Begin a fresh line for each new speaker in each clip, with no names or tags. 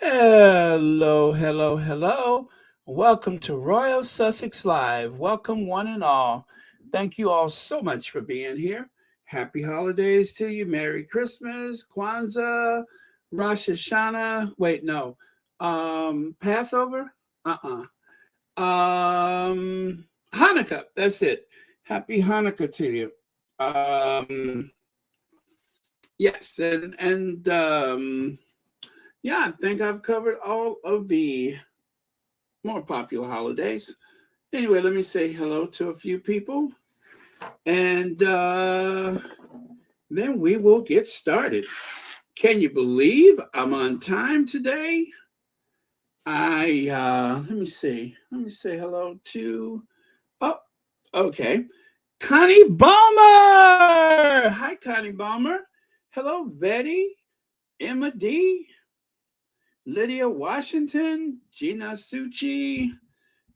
Hello, hello, hello. Welcome to Royal Sussex Live. Welcome, one and all. Thank you all so much for being here. Happy holidays to you. Merry Christmas, Kwanzaa, Rosh Hashanah. Wait, no. Passover? Hanukkah. That's it. Happy Hanukkah to you. Um, yes, and yeah, I think I've covered all of the more popular holidays. Anyway, let me say hello to a few people, and then we will get started. Can you believe I'm on time today? I let me see. Let me say hello to. Oh, okay, Connie Balmer. Hi, Connie Balmer. Hello, Betty, Emma D, Lydia Washington, Gina Suchi,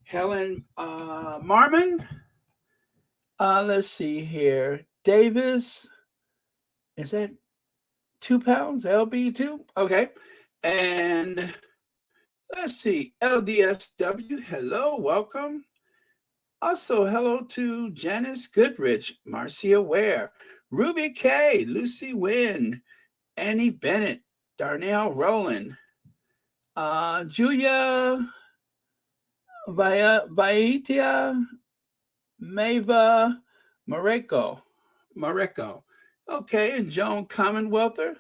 Helen Marmon. Let's see here. Davis, is that 2 pounds? LB2? Okay. And let's see. LDSW, hello, welcome. Also, hello to Janice Goodrich, Marcia Ware, Ruby K, Lucy Wynn, Annie Bennett, Darnell Rowland, Julia Vaitia, Mava Mareko. Okay, and Joan Commonwealther.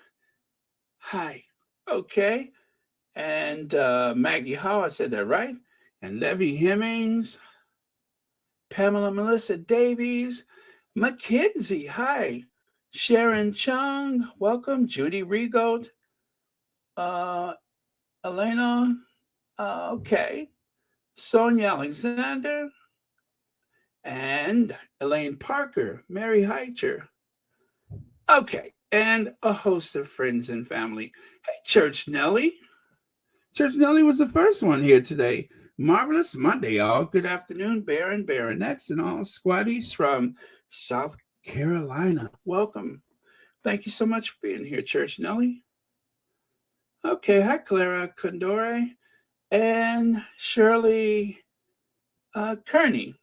Hi. Okay. And Maggie Howe, I said that right. And Levy Hemmings, Pamela Melissa Davies, Mackenzie. Hi. Sharon Chung, welcome. Judy Regold, uh, Elena. Okay. Sonia Alexander, and Elaine Parker, Mary Heicher. Okay, and a host of friends and family. Hey, Church Nellie. Church Nellie was the first one here today. Marvelous Monday, all. Good afternoon, Baron, Baronets, and all squaddies from South Carolina. Welcome. Thank you so much for being here, Church Nellie. Okay, hi, Clara Condore and Shirley Kearney.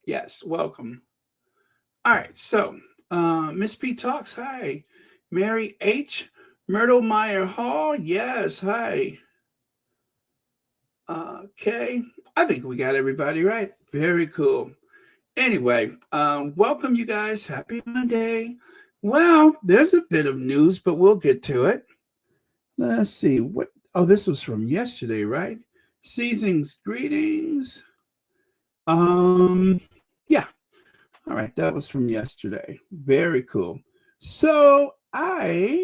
Yes, welcome. All right, so Miss P talks. Hi, Mary H. Myrtle Meyer Hall. Yes, hi. Okay, I think we got everybody right. Very cool. Anyway, welcome you guys. Happy Monday. Well, there's a bit of news, but we'll get to it. Let's see what. Oh, this was from yesterday, right? Seasons greetings. Um, yeah. All right, that was from yesterday. Very cool. So ah,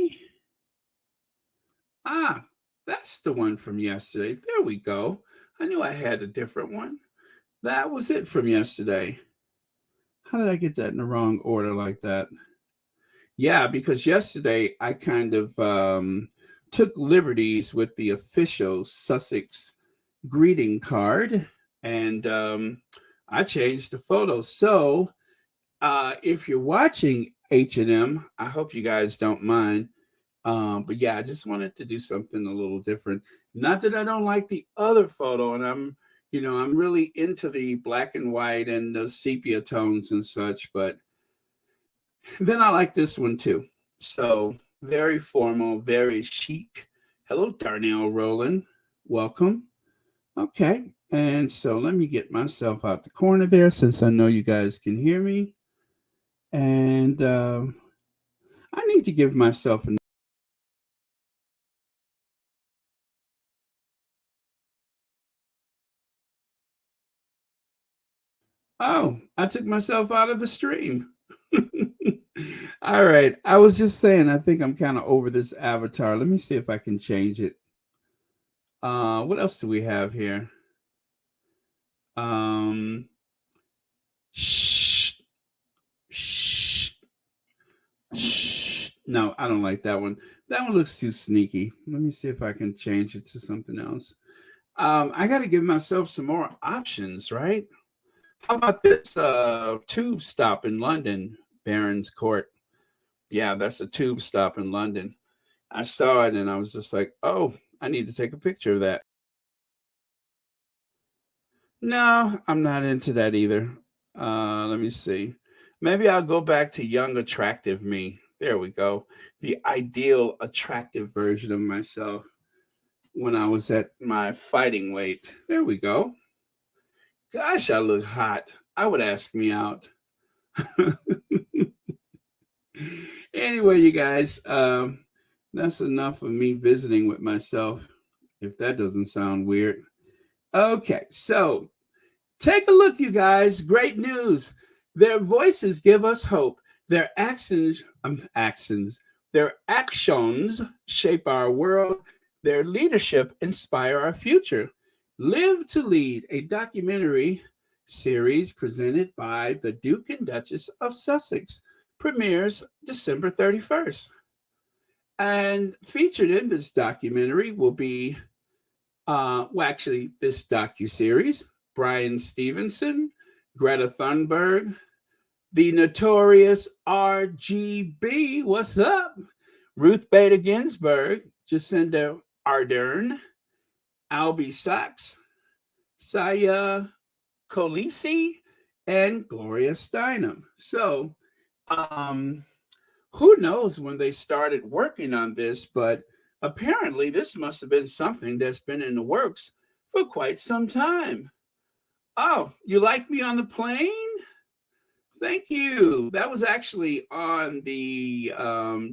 that's the one from yesterday. There we go. I knew I had a different one. That was it from yesterday. How did I get that in the wrong order like that? Yeah, because yesterday I kind of took liberties with the official Sussex greeting card, and I changed the photo. So if you're watching H&M, I hope you guys don't mind. But yeah, I just wanted to do something a little different. Not that I don't like the other photo, and I'm really into the black and white and the sepia tones and such, but then I like this one too. So very formal, very chic. Hello, Darnell Roland. Welcome. Okay. And so let me get myself out the corner there since I know you guys can hear me. And I need to give myself a. Oh, I took myself out of the stream. All right. I was just saying, I think I'm kind of over this avatar. Let me see if I can change it. What else do we have here? Um, shh, shh, shh. No, I don't like that one. That one looks too sneaky. Let me see if I can change it to something else. I got to give myself some more options, right? How about this tube stop in London, Barron's Court? Yeah, that's a tube stop in London. I saw it and I was just like, oh, I need to take a picture of that. No, I'm not into that either. Let me see. Maybe I'll go back to young, attractive me. There we go. The ideal, attractive version of myself when I was at my fighting weight. There we go. Gosh, I look hot. I would ask me out. Anyway, you guys, that's enough of me visiting with myself, if that doesn't sound weird. Okay, so take a look, you guys. Great news. Their voices give us hope. Their actions shape our world. Their leadership inspire our future. Live to Lead, a documentary series presented by the Duke and Duchess of Sussex, premieres December 31st. And featured in this documentary will be, this docu-series, Brian Stevenson, Greta Thunberg, the notorious RGB, what's up? Ruth Bader Ginsburg, Jacinda Ardern, Albie Sachs, Saya Kolisi, and Gloria Steinem. So, who knows when they started working on this, but apparently this must have been something that's been in the works for quite some time. Oh, you like me on the plane? Thank you. That was actually on the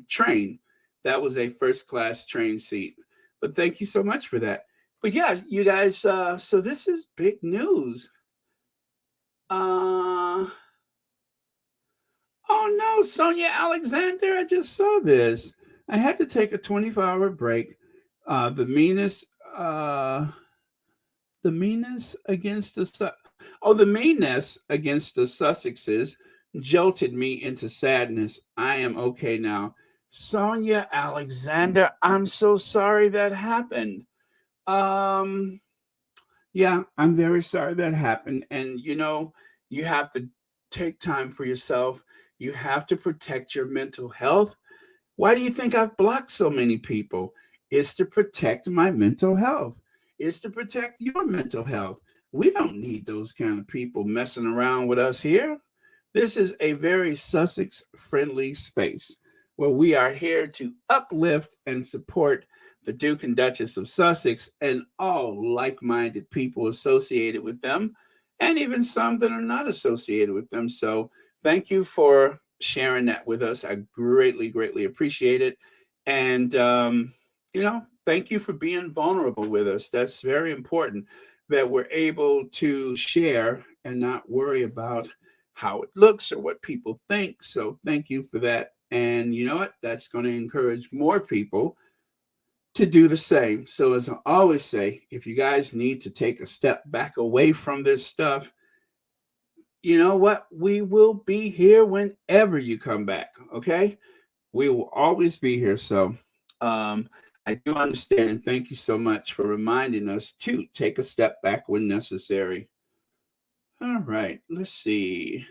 train. That was a first class train seat. But thank you so much for that. But yeah, you guys, so this is big news. Uh, oh no, Sonia Alexander, I just saw this. I had to take a 24-hour break. Uh, the meanest, uh, the meanness against the meanness against the Sussexes jolted me into sadness. I am okay now. Sonia Alexander, I'm so sorry that happened. Um, yeah, I'm very sorry that happened. And you have to take time for yourself. You have to protect your mental health. Why do you think I've blocked so many people? It's to protect my mental health. It's to protect your mental health. We don't need those kind of people messing around with us here. This is a very Sussex friendly space where we are here to uplift and support the Duke and Duchess of Sussex and all like minded people associated with them, and even some that are not associated with them. So, thank you for sharing that with us. I greatly, greatly appreciate it. And, thank you for being vulnerable with us. That's very important that we're able to share and not worry about how it looks or what people think. So, thank you for that. And you know what? That's going to encourage more people to do the same. So, as I always say, if you guys need to take a step back away from this stuff, you know what? We will be here whenever you come back. Okay. We will always be here. So, um, I do understand. Thank you so much for reminding us to take a step back when necessary. All right. Let's see.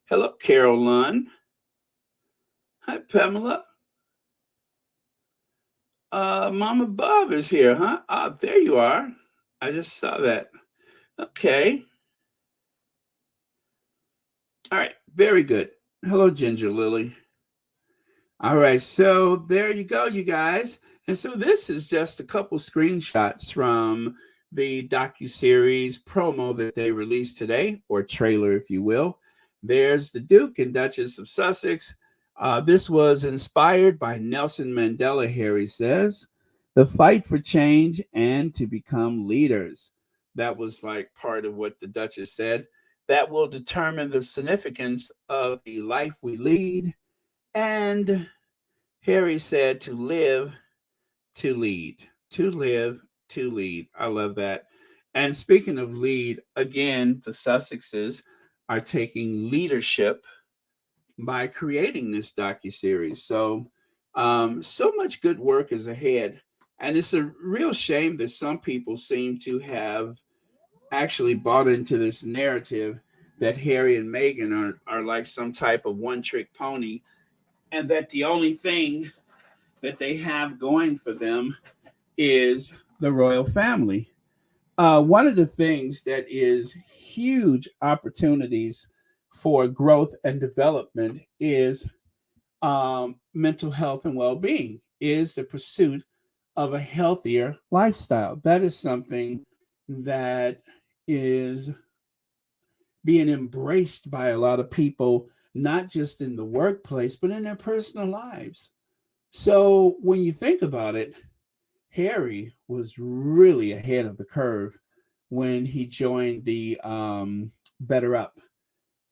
Hello, Caroline. Hi, Pamela. Mama Bob is here, huh? Ah, there you are. I just saw that. Okay. All right. Very good. Hello, Ginger Lily. All right. So there you go, you guys. And so this is just a couple screenshots from the docu-series promo that they released today, or trailer, if you will. There's the Duke and Duchess of Sussex. This was inspired by Nelson Mandela, Harry says. The fight for change and to become leaders. That was like part of what the Duchess said. That will determine the significance of the life we lead. And Harry said to live, to lead, to live, to lead. I love that. And speaking of lead, again, the Sussexes are taking leadership by creating this docu-series. So, so much good work is ahead. And it's a real shame that some people seem to have actually bought into this narrative that Harry and Meghan are like some type of one-trick pony, and that the only thing that they have going for them is the royal family. One of the things that is huge opportunities for growth and development is mental health and well-being, is the pursuit of a healthier lifestyle. That is something that is being embraced by a lot of people, not just in the workplace, but in their personal lives. So when you think about it, Harry was really ahead of the curve when he joined the Better Up.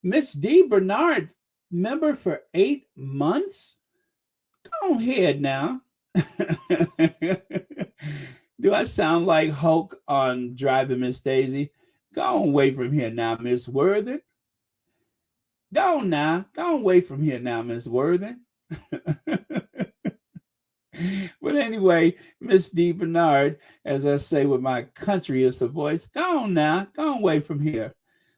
Miss D. Bernard, member for 8 months? Go ahead now. Do I sound like Hulk on Driving Miss Daisy? Go away from here now, Miss Worthing. Go on now. Go away from here now, Miss Worthing. But anyway, Miss D. Bernard, as I say with my countryest of voice, go on now. Go away from here.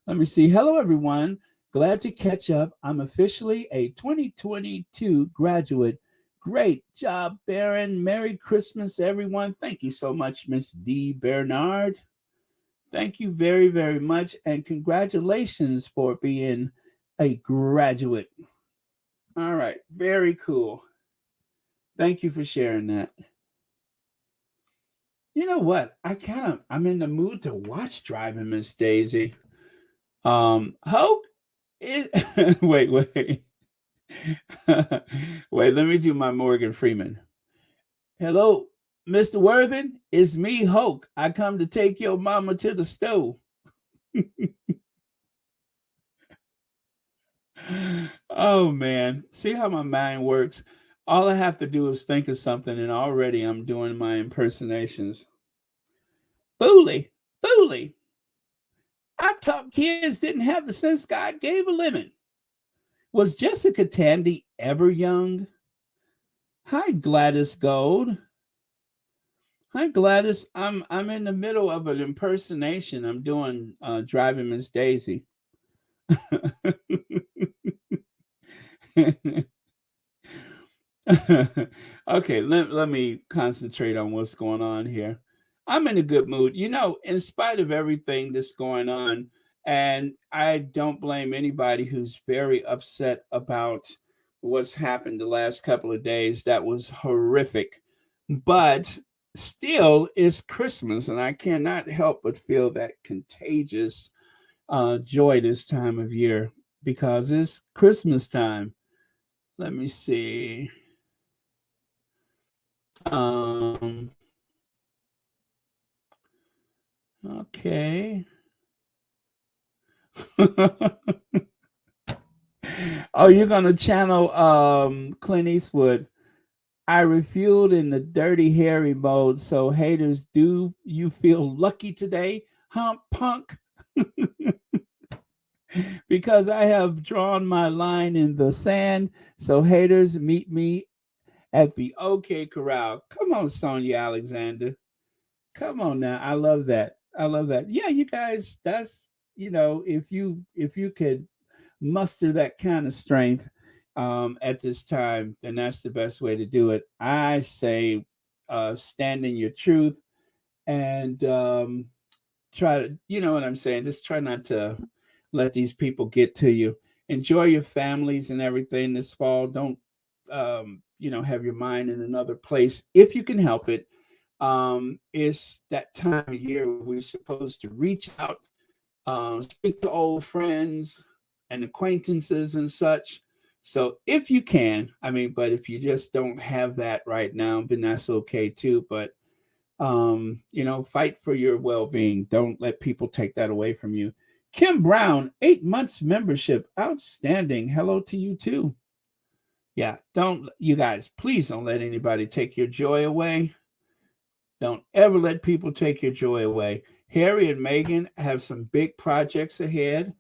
Let me see. Hello, everyone. Glad to catch up. I'm officially a 2022 graduate. Great job, Baron. Merry Christmas, everyone. Thank you so much, Miss D. Bernard. Thank you very, very much. And congratulations for being a graduate. All right. Very cool. Thank you for sharing that. You know what? I'm in the mood to watch Driving Miss Daisy. Hope is wait. Wait, let me do my Morgan Freeman. Hello, Mr. Worthing. It's me, Hulk. I come to take your mama to the stove. Oh man. See how my mind works? All I have to do is think of something, and already I'm doing my impersonations. Bully, bully. I thought kids didn't have the sense God gave a lemon. Was Jessica Tandy ever young? Hi, Gladys Gold. Hi, Gladys. I'm in the middle of an impersonation. I'm doing Driving Miss Daisy. Okay, let me concentrate on what's going on here. I'm in a good mood. You know, in spite of everything that's going on, and I don't blame anybody who's very upset about what's happened the last couple of days. That was horrific. But still, it's Christmas, and I cannot help but feel that contagious joy this time of year because it's Christmas time. Let me see. Um, okay. Oh, you're gonna channel Clint Eastwood. I refueled in the Dirty Harry mode, so haters, do you feel lucky today, huh, punk? Because I have drawn my line in the sand, so haters meet me at the OK Corral. Come on, Sonia Alexander. Come on now. I love that. I love that. Yeah, you guys, that's if you could muster that kind of strength at this time, then that's the best way to do it. I say stand in your truth and try to, you know what I'm saying? Just try not to let these people get to you. Enjoy your families and everything this fall. Don't, have your mind in another place if you can help it. It's that time of year where we're supposed to reach out, speak to old friends and acquaintances and such. So if you can, but if you just don't have that right now, then that's okay too. But fight for your well-being. Don't let people take that away from you. Kim Brown, 8 months membership, outstanding. Hello to you too. Yeah, don't you guys, please don't let anybody take your joy away. Don't ever let people take your joy away. Harry and Meghan have some big projects ahead.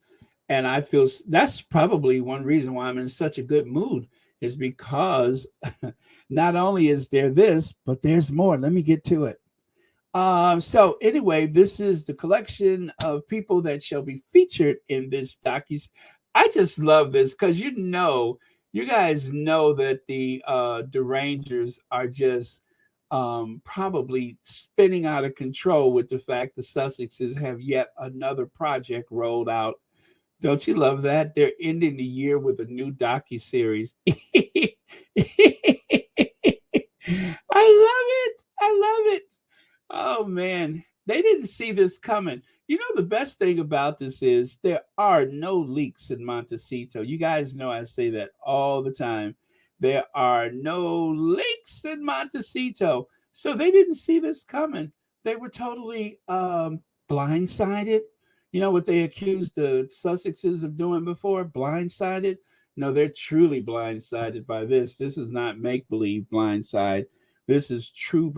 And I feel that's probably one reason why I'm in such a good mood is because not only is there this, but there's more. Let me get to it. So anyway, this is the collection of people that shall be featured in this docu. I just love this because you guys know that the Rangers are just probably spinning out of control with the fact the Sussexes have yet another project rolled out. Don't you love that? They're ending the year with a new docu-series. I love it. I love it. Oh man, they didn't see this coming. You know, the best thing about this is there are no leaks in Montecito. You guys know I say that all the time. There are no leaks in Montecito. So they didn't see this coming. They were totally blindsided. You know what they accused the Sussexes of doing before? Blindsided. No, they're truly blindsided by this. This is not make believe blindside. This is true.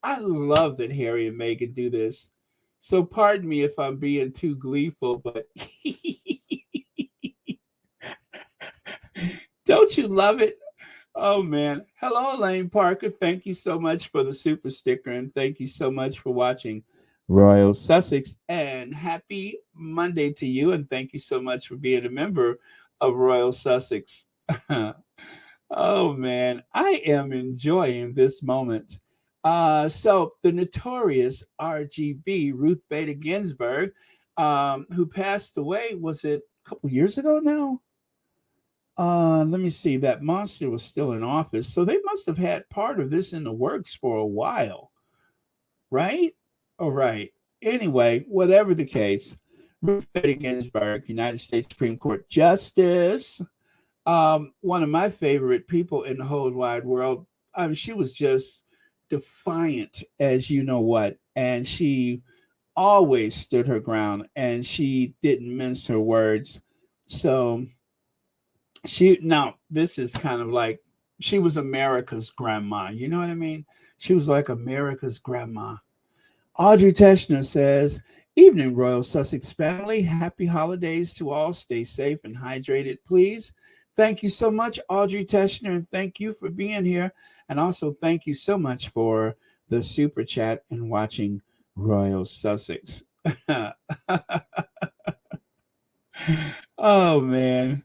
I love that Harry and Meghan do this. So pardon me if I'm being too gleeful, but don't you love it? Oh man. Hello, Elaine Parker. Thank you so much for the super sticker, and thank you so much for watching Royal Sussex. And happy Monday to you, and thank you so much for being a member of Royal Sussex. Oh man, I am enjoying this moment. So the notorious RGB Ruth Bader Ginsburg, who passed away, was it a couple years ago now? Let me see. That monster was still in office, so they must have had part of this in the works for a while, right? All right. Anyway, whatever the case, Ruth Bader Ginsburg, United States Supreme Court Justice, one of my favorite people in the whole wide world. She was just defiant as you know what, and she always stood her ground, and she didn't mince her words. So now this is kind of like she was America's grandma. You know what I mean? She was like America's grandma. Audrey Teschner says, "Evening, Royal Sussex family. Happy holidays to all. Stay safe and hydrated, please." Thank you so much, Audrey Teschner, and thank you for being here. And also thank you so much for the super chat and watching Royal Sussex. Oh man.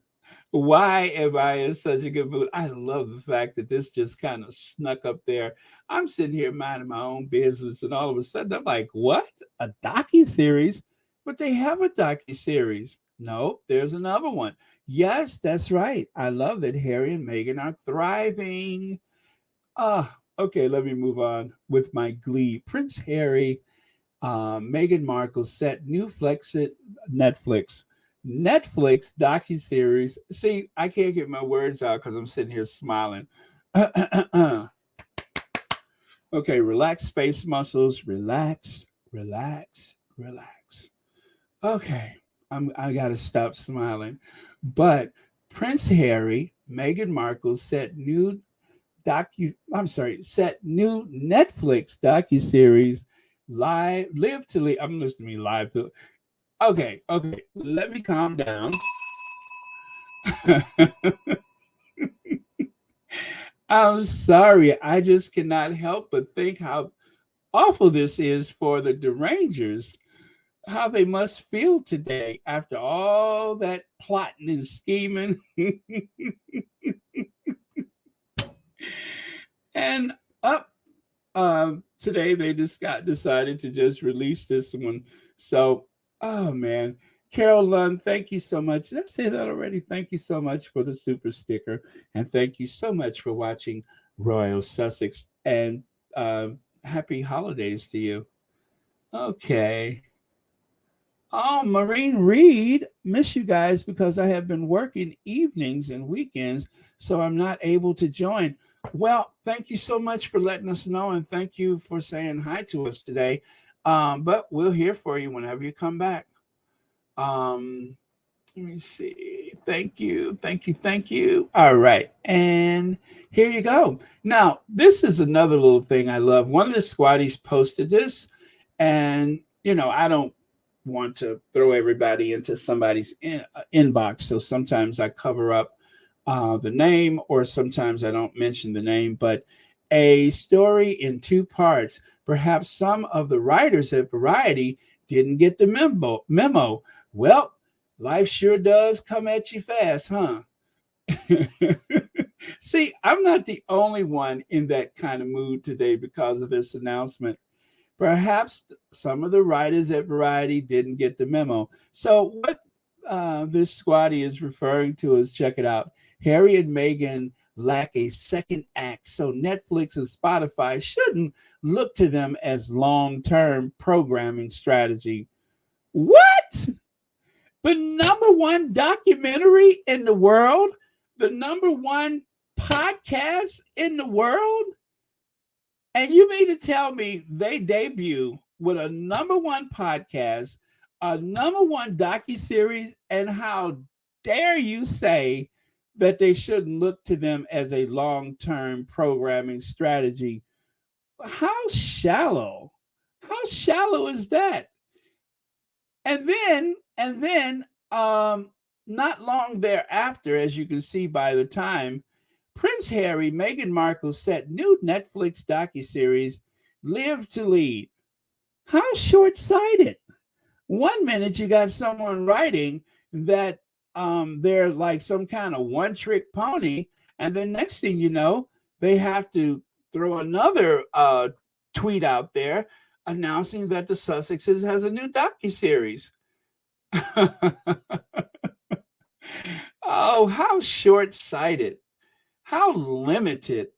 Why am I in such a good mood? I love the fact that this just kind of snuck up there. I'm sitting here minding my own business, and all of a sudden I'm like, what? A docu-series? But they have a docu-series. No, there's another one. Yes, that's right. I love that Harry and Meghan are thriving. Okay, let me move on with my glee. Prince Harry, Meghan Markle set new Netflix docu-series. See, I can't get my words out because I'm sitting here smiling. Okay, relax, space muscles. Relax, relax, relax. Okay, I gotta stop smiling. But Prince Harry, Meghan Markle set new Netflix docu-series Live to Lead. I'm listening to me live to. Okay, let me calm down. I'm sorry. I just cannot help but think how awful this is for the derangers, how they must feel today after all that plotting and scheming. And up today they just decided to just release this one. So, oh man. Carol Lund, thank you so much. Did I say that already? Thank you so much for the super sticker. And thank you so much for watching Royal Sussex. And happy holidays to you. Okay. Oh, Maureen Reed, miss you guys because I have been working evenings and weekends, so I'm not able to join. Well, thank you so much for letting us know, and thank you for saying hi to us today. But we'll hear for you whenever you come back. Let me see. Thank you. All right. And here you go. Now, this is another little thing I love. One of the squatties posted this, and, I don't want to throw everybody into somebody's inbox. So sometimes I cover up the name, or sometimes I don't mention the name, but a story in two parts. Perhaps some of the writers at Variety didn't get the memo. Well, life sure does come at you fast, huh? See, I'm not the only one in that kind of mood today because of this announcement. Perhaps some of the writers at Variety didn't get the memo. So, what this squatty is referring to is, check it out, Harry and Meghan lack a second act, so Netflix and Spotify shouldn't look to them as long term programming strategy. What? The number one documentary in the world, the number one podcast in the world, and you mean to tell me they debut with a number one podcast, a number one docuseries, and how dare you say that they shouldn't look to them as a long-term programming strategy? How shallow? How shallow is that? And then, not long thereafter, as you can see by the time, Prince Harry, Meghan Markle set new Netflix docuseries, Live to Lead. How short-sighted. One minute you got someone writing that they're like some kind of one-trick pony, and then next thing you know, they have to throw another tweet out there announcing that the Sussexes has a new docuseries. Oh, how short-sighted, how limited,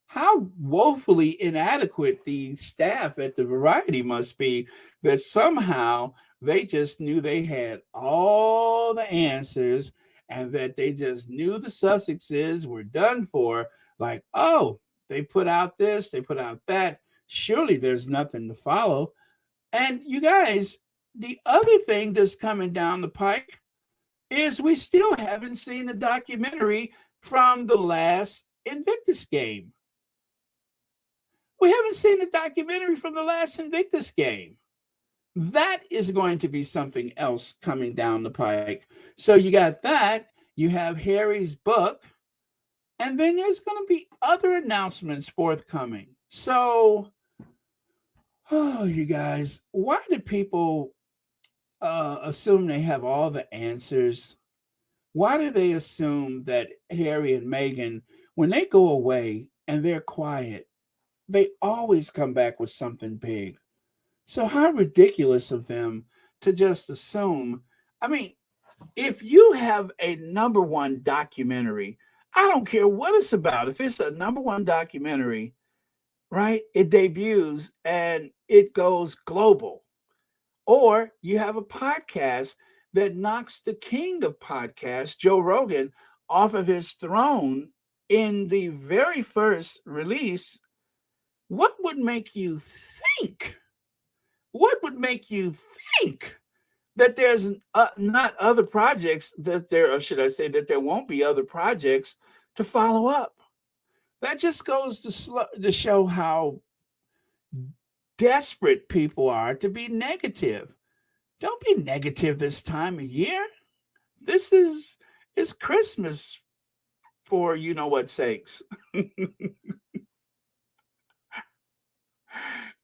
how woefully inadequate the staff at the Variety must be, that somehow they just knew they had all the answers, and that they just knew the Sussexes were done for. Like, oh, they put out this, they put out that. Surely there's nothing to follow. And you guys, the other thing that's coming down the pike is we still haven't seen a documentary from the last Invictus game. We haven't seen a documentary from the last Invictus game. That is going to be something else coming down the pike. So you got that. You have Harry's book. And then there's going to be other announcements forthcoming. So, oh, you guys, why do people assume they have all the answers? Why do they assume that Harry and Meghan, when they go away and they're quiet, they always come back with something big? So how ridiculous of them to just assume. I mean, if you have a number one documentary, I don't care what it's about. If it's a number one documentary, right? It debuts and it goes global. Or you have a podcast that knocks the king of podcasts, Joe Rogan, off of his throne in the very first release. What would make you think? What would make you think that there's not other projects, that there, or should I say that there won't be other projects to follow up? That just goes to show how desperate people are to be negative. Don't be negative this time of year. This is it's Christmas for you know what sakes.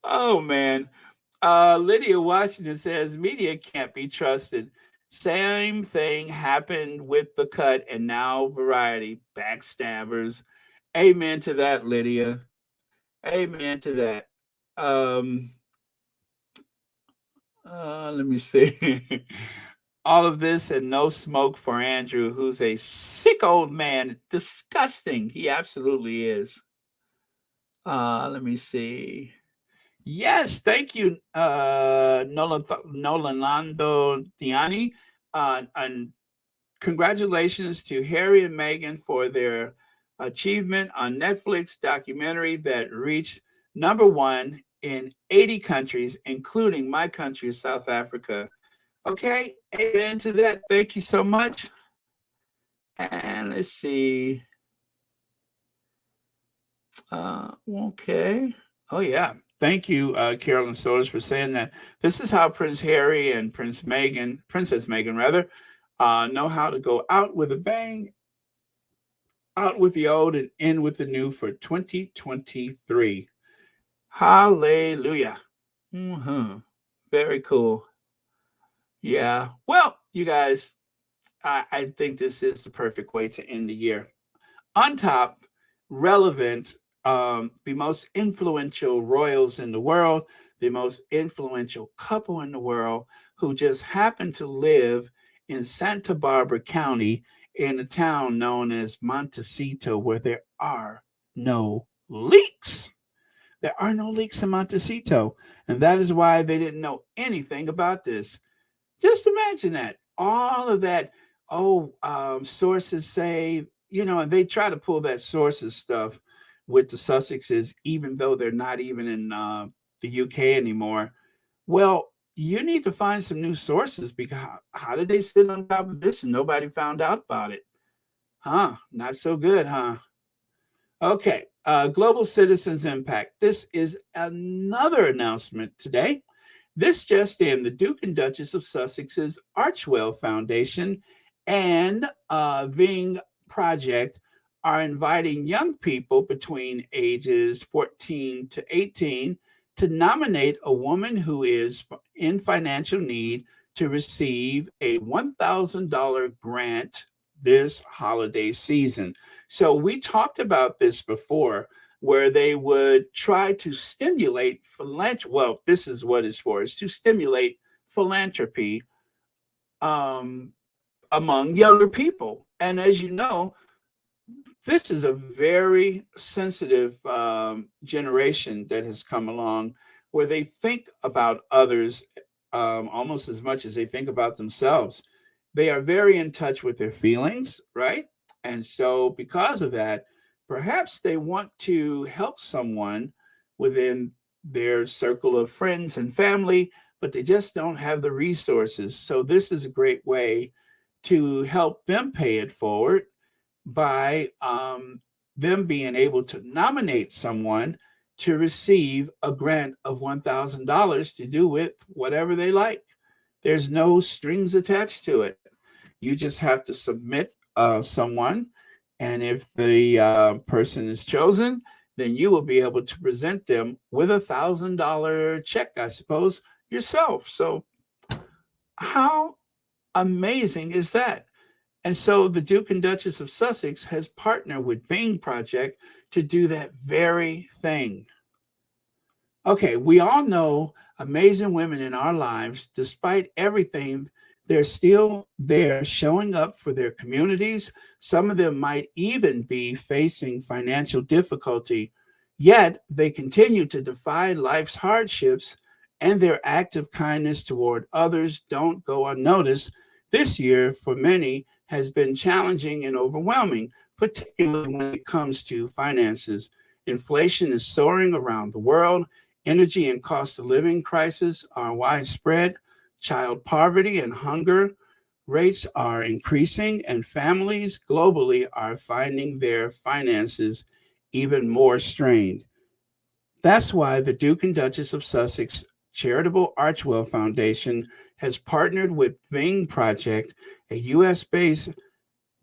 Oh man. Lydia Washington says media can't be trusted. Same thing happened with the cut and now Variety. Backstabbers. Amen to that, Lydia. Amen to that. Um, let me see. All of this and no smoke for Andrew, who's a sick old man. Disgusting. He absolutely is. Let me see. Yes, thank you, Nolanando Diani. And congratulations to Harry and Meghan for their achievement on Netflix documentary that reached number one in 80 countries, including my country, South Africa. Okay, amen to that. Thank you so much. And let's see. Okay. Oh, yeah. Thank you, Carolyn Solis, for saying that. This is how Prince Harry and Princess Meghan, rather, know how to go out with a bang, out with the old and in with the new for 2023. Hallelujah. Mm-hmm. Very cool. Yeah. Well, you guys, I think this is the perfect way to end the year. On top relevant, the most influential royals in the world, the most influential couple in the world, who just happen to live in Santa Barbara County in a town known as Montecito, where there are no leaks. There are no leaks in Montecito. And that is why they didn't know anything about this. Just imagine that. All of that, sources say, and they try to pull that sources stuff with the Sussexes, even though they're not even in the UK anymore. Well, you need to find some new sources because how did they sit on top of this and nobody found out about it? Huh? Not so good, huh? Okay, Global Citizens Impact. This is another announcement today. This just in, the Duke and Duchess of Sussex's Archwell Foundation and Ving Project are inviting young people between ages 14 to 18 to nominate a woman who is in financial need to receive a $1,000 grant this holiday season. So we talked about this before, where they would try to stimulate philanthropy. Well, this is what it's for: is to stimulate philanthropy um, among younger people. And as you know, this is a very sensitive generation that has come along, where they think about others almost as much as they think about themselves. They are very in touch with their feelings, right? And so, because of that, perhaps they want to help someone within their circle of friends and family, but they just don't have the resources. So, this is a great way to help them pay it forward by them being able to nominate someone to receive a grant of $1,000 to do with whatever they like. There's no strings attached to it. You just have to submit someone, and if the person is chosen, then you will be able to present them with $1,000 check, I suppose, yourself. So, how amazing is that? And so the Duke and Duchess of Sussex has partnered with Ving Project to do that very thing. Okay, we all know amazing women in our lives. Despite everything, they're still there showing up for their communities. Some of them might even be facing financial difficulty, yet they continue to defy life's hardships, and their act of kindness toward others don't go unnoticed. This year, for many, has been challenging and overwhelming, particularly when it comes to finances. Inflation is soaring around the world. Energy and cost of living crisis are widespread. Child poverty and hunger rates are increasing, and families globally are finding their finances even more strained. That's why the Duke and Duchess of Sussex Charitable Archwell Foundation has partnered with Ving Project, a US based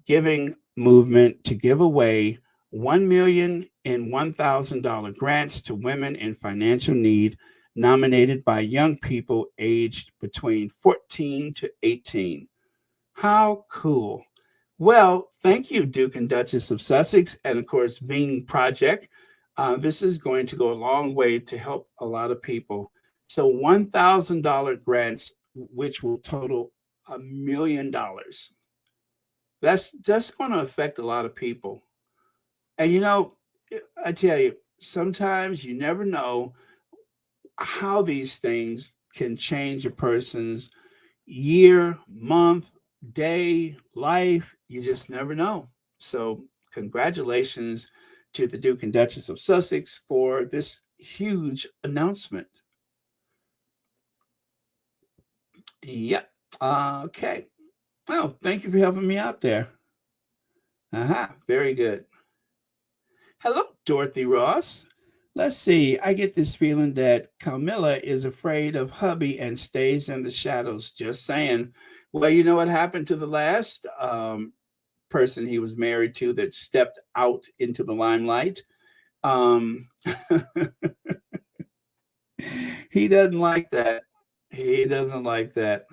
giving movement, to give away 1 million in $1,000 grants to women in financial need nominated by young people aged between 14 to 18. How cool. Well, thank you, Duke and Duchess of Sussex, and of course, Ving Project. This is going to go a long way to help a lot of people. So, $1,000 grants, which will total $1 million. That's going to affect a lot of people. And I tell you, sometimes you never know how these things can change a person's year, month, day, life. You just never know. So, congratulations to the Duke and Duchess of Sussex for this huge announcement. Yep. Okay. Oh, thank you for helping me out there. Very good. Hello, Dorothy Ross. Let's see. I get this feeling that Camilla is afraid of hubby and stays in the shadows. Just saying. Well, you know what happened to the last person he was married to that stepped out into the limelight? Um, he doesn't like that. He doesn't like that.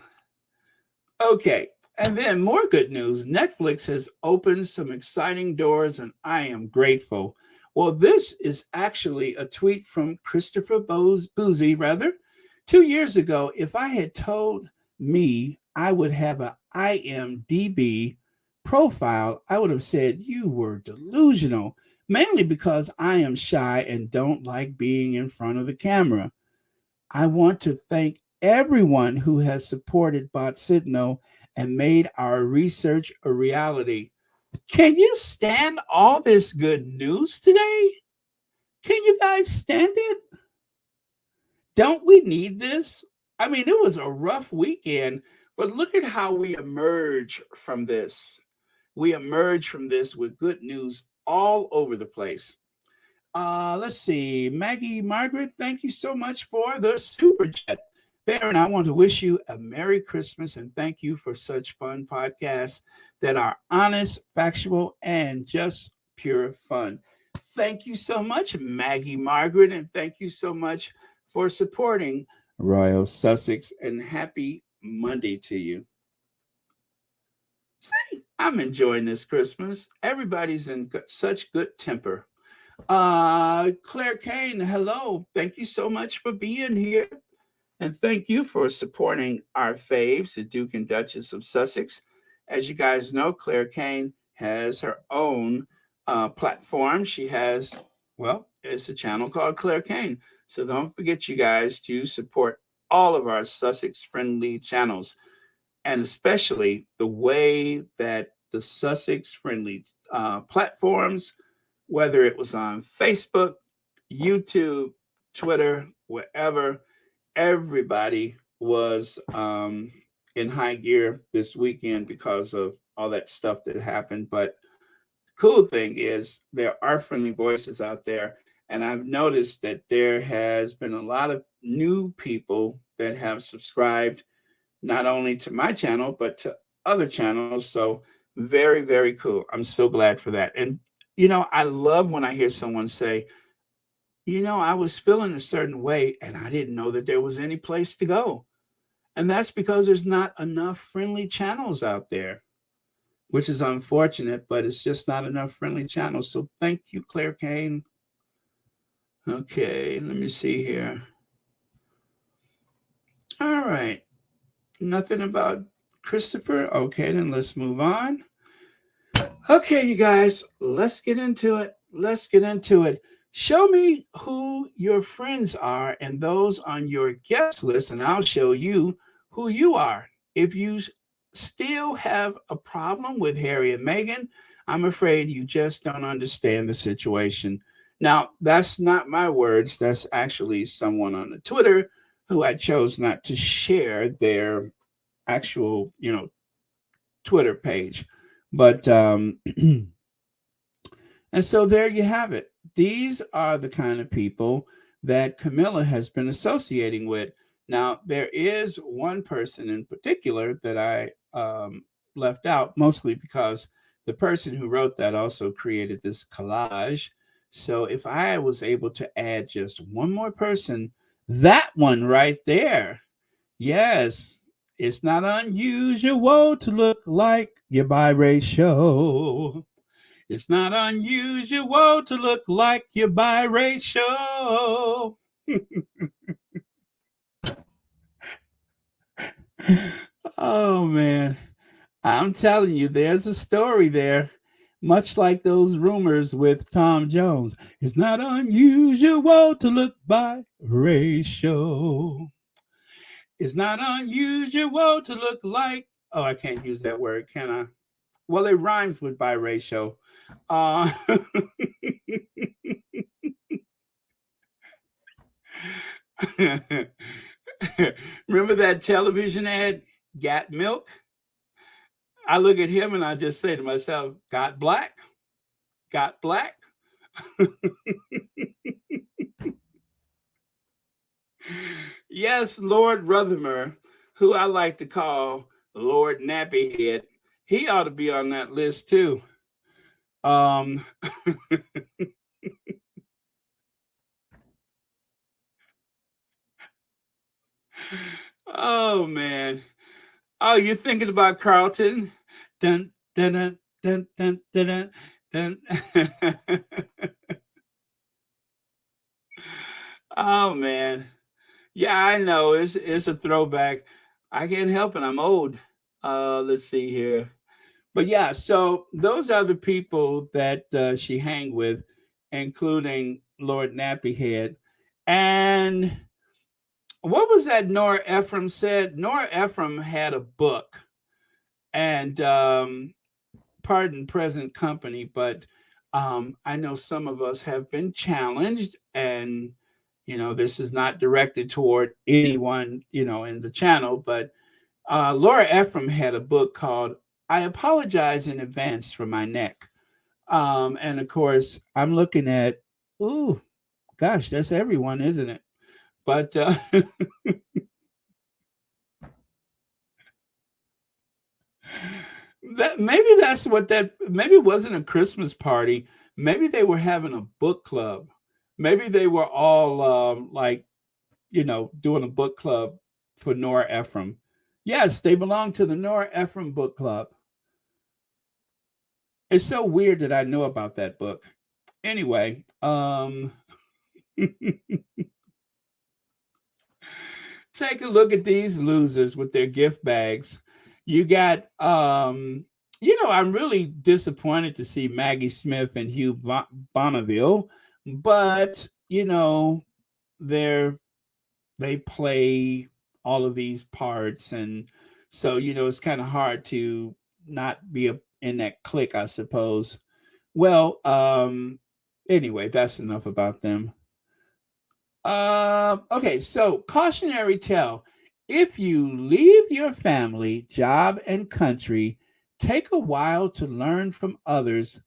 Okay. And then more good news, Netflix has opened some exciting doors, and I am grateful. Well, this is actually a tweet from Christopher Boozy, rather. 2 years ago, if I had told me I would have an IMDb profile, I would have said you were delusional, mainly because I am shy and don't like being in front of the camera. I want to thank everyone who has supported Bot Signal and made our research a reality. Can you stand all this good news today? Can you guys stand it? Don't we need this? I mean, it was a rough weekend, but look at how we emerge from this. We emerge from this with good news all over the place. Let's see. Maggie Margaret, thank you so much for the super chat. Baron, I want to wish you a Merry Christmas and thank you for such fun podcasts that are honest, factual, and just pure fun. Thank you so much, Maggie Margaret, and thank you so much for supporting Royal Sussex. And happy Monday to you. See, I'm enjoying this Christmas. Everybody's in such good temper. Claire Kane, hello. Thank you so much for being here. And thank you for supporting our faves, the Duke and Duchess of Sussex. As you guys know, Claire Kane has her own platform. She has, well, it's a channel called Claire Kane. So don't forget, you guys, to support all of our Sussex friendly channels, and especially the way that the Sussex friendly platforms, whether it was on Facebook, YouTube, Twitter, wherever, everybody was in high gear this weekend because of all that stuff that happened. But the cool thing is there are friendly voices out there. And I've noticed that there has been a lot of new people that have subscribed not only to my channel, but to other channels. So very, very cool. I'm so glad for that. And, I love when I hear someone say, I was feeling a certain way and I didn't know that there was any place to go. And that's because there's not enough friendly channels out there, which is unfortunate, but it's just not enough friendly channels. So thank you, Claire Kane. Okay, let me see here. All right. Nothing about Christopher. Okay, then let's move on. Okay, you guys, let's get into it. Let's get into it. Show me who your friends are and those on your guest list, and I'll show you who you are. If you still have a problem with Harry and Meghan, I'm afraid you just don't understand the situation. Now, that's not my words. That's actually someone on the Twitter who I chose not to share their actual, Twitter page. But and so there you have it. These are the kind of people that Camilla has been associating with. Now, there is one person in particular that I left out, mostly because the person who wrote that also created this collage. So if I was able to add just one more person, that one right there. Yes, it's not unusual to look like you're biracial. It's not unusual to look like you're biracial. Oh, man. I'm telling you, there's a story there, much like those rumors with Tom Jones. It's not unusual to look biracial. It's not unusual to look like. Oh, I can't use that word, can I? Well, it rhymes with biracial. Uh, Remember that television ad, Got Milk? I look at him and I just say to myself, Got black? Got black? Yes, Lord Ruthermer, who I like to call Lord Nappyhead, he ought to be on that list too. Um, oh man. Oh, you're thinking about Carlton? Dun dun dun dun dun dun dun. dun. Oh man. Yeah, I know. It's a throwback. I can't help it. I'm old. Let's see here. But yeah, so those are the people that she hang with, including Lord Nappyhead. And what was that Nora Ephraim said? Nora Ephraim had a book, and pardon present company, but I know some of us have been challenged, and this is not directed toward anyone in the channel, but Laura Ephraim had a book called "I Apologize in Advance for My Neck," and of course, I'm looking at, ooh, gosh, that's everyone, isn't it? But that maybe that's what that maybe it wasn't a Christmas party. Maybe they were having a book club. Maybe they were all like doing a book club for Nora Ephraim. Yes, they belong to the Nora Ephraim book club. It's so weird that I know about that book. Anyway, take a look at these losers with their gift bags. You got I'm really disappointed to see Maggie Smith and Hugh Bonneville, but they're they play all of these parts, and so it's kind of hard to not be in that clique, I suppose. Well, anyway, that's enough about them. Okay, so cautionary tale. If you leave your family, job, and country, take a while to learn from others.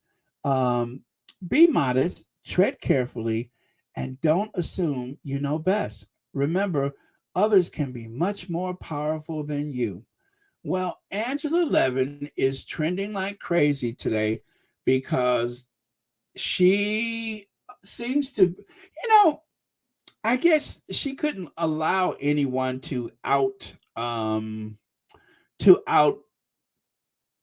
Um, be modest, tread carefully, and don't assume you know best. Remember, others can be much more powerful than you. Well, Angela Levin is trending like crazy today because she seems to, you know, I guess she couldn't allow anyone to out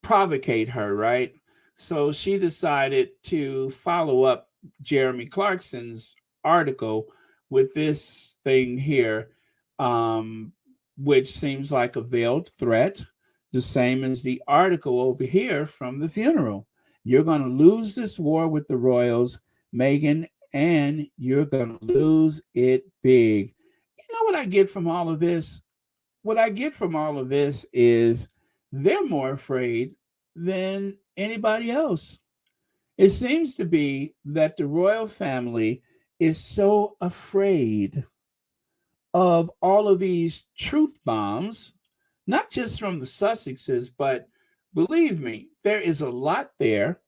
provocate her, right? So she decided to follow up Jeremy Clarkson's article with this thing here, um, which seems like a veiled threat, the same as the article over here from the funeral. You're going to lose this war with the royals, Meghan, and you're going to lose it big. You know what I get from all of this? What I get from all of this is they're more afraid than anybody else. It seems to be that the royal family is so afraid of all of these truth bombs, not just from the Sussexes, but believe me, there is a lot there,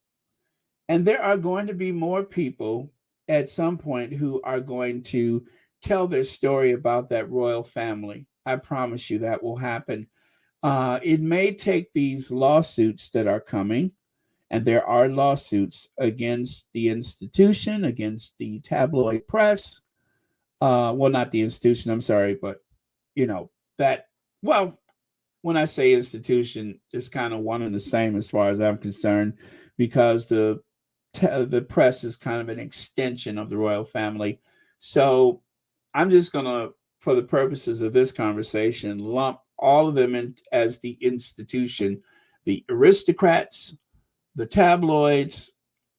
and there are going to be more people at some point who are going to tell their story about that royal family. I promise you that will happen. It may take these lawsuits that are coming, and there are lawsuits against the institution, against the tabloid press. Well, not the institution, I'm sorry, but you know, that, well, when I say institution, it's kind of one and the same as far as I'm concerned, because the press is kind of an extension of the royal family. So I'm just gonna, for the purposes of this conversation, lump all of them in as the institution, the aristocrats, the tabloids,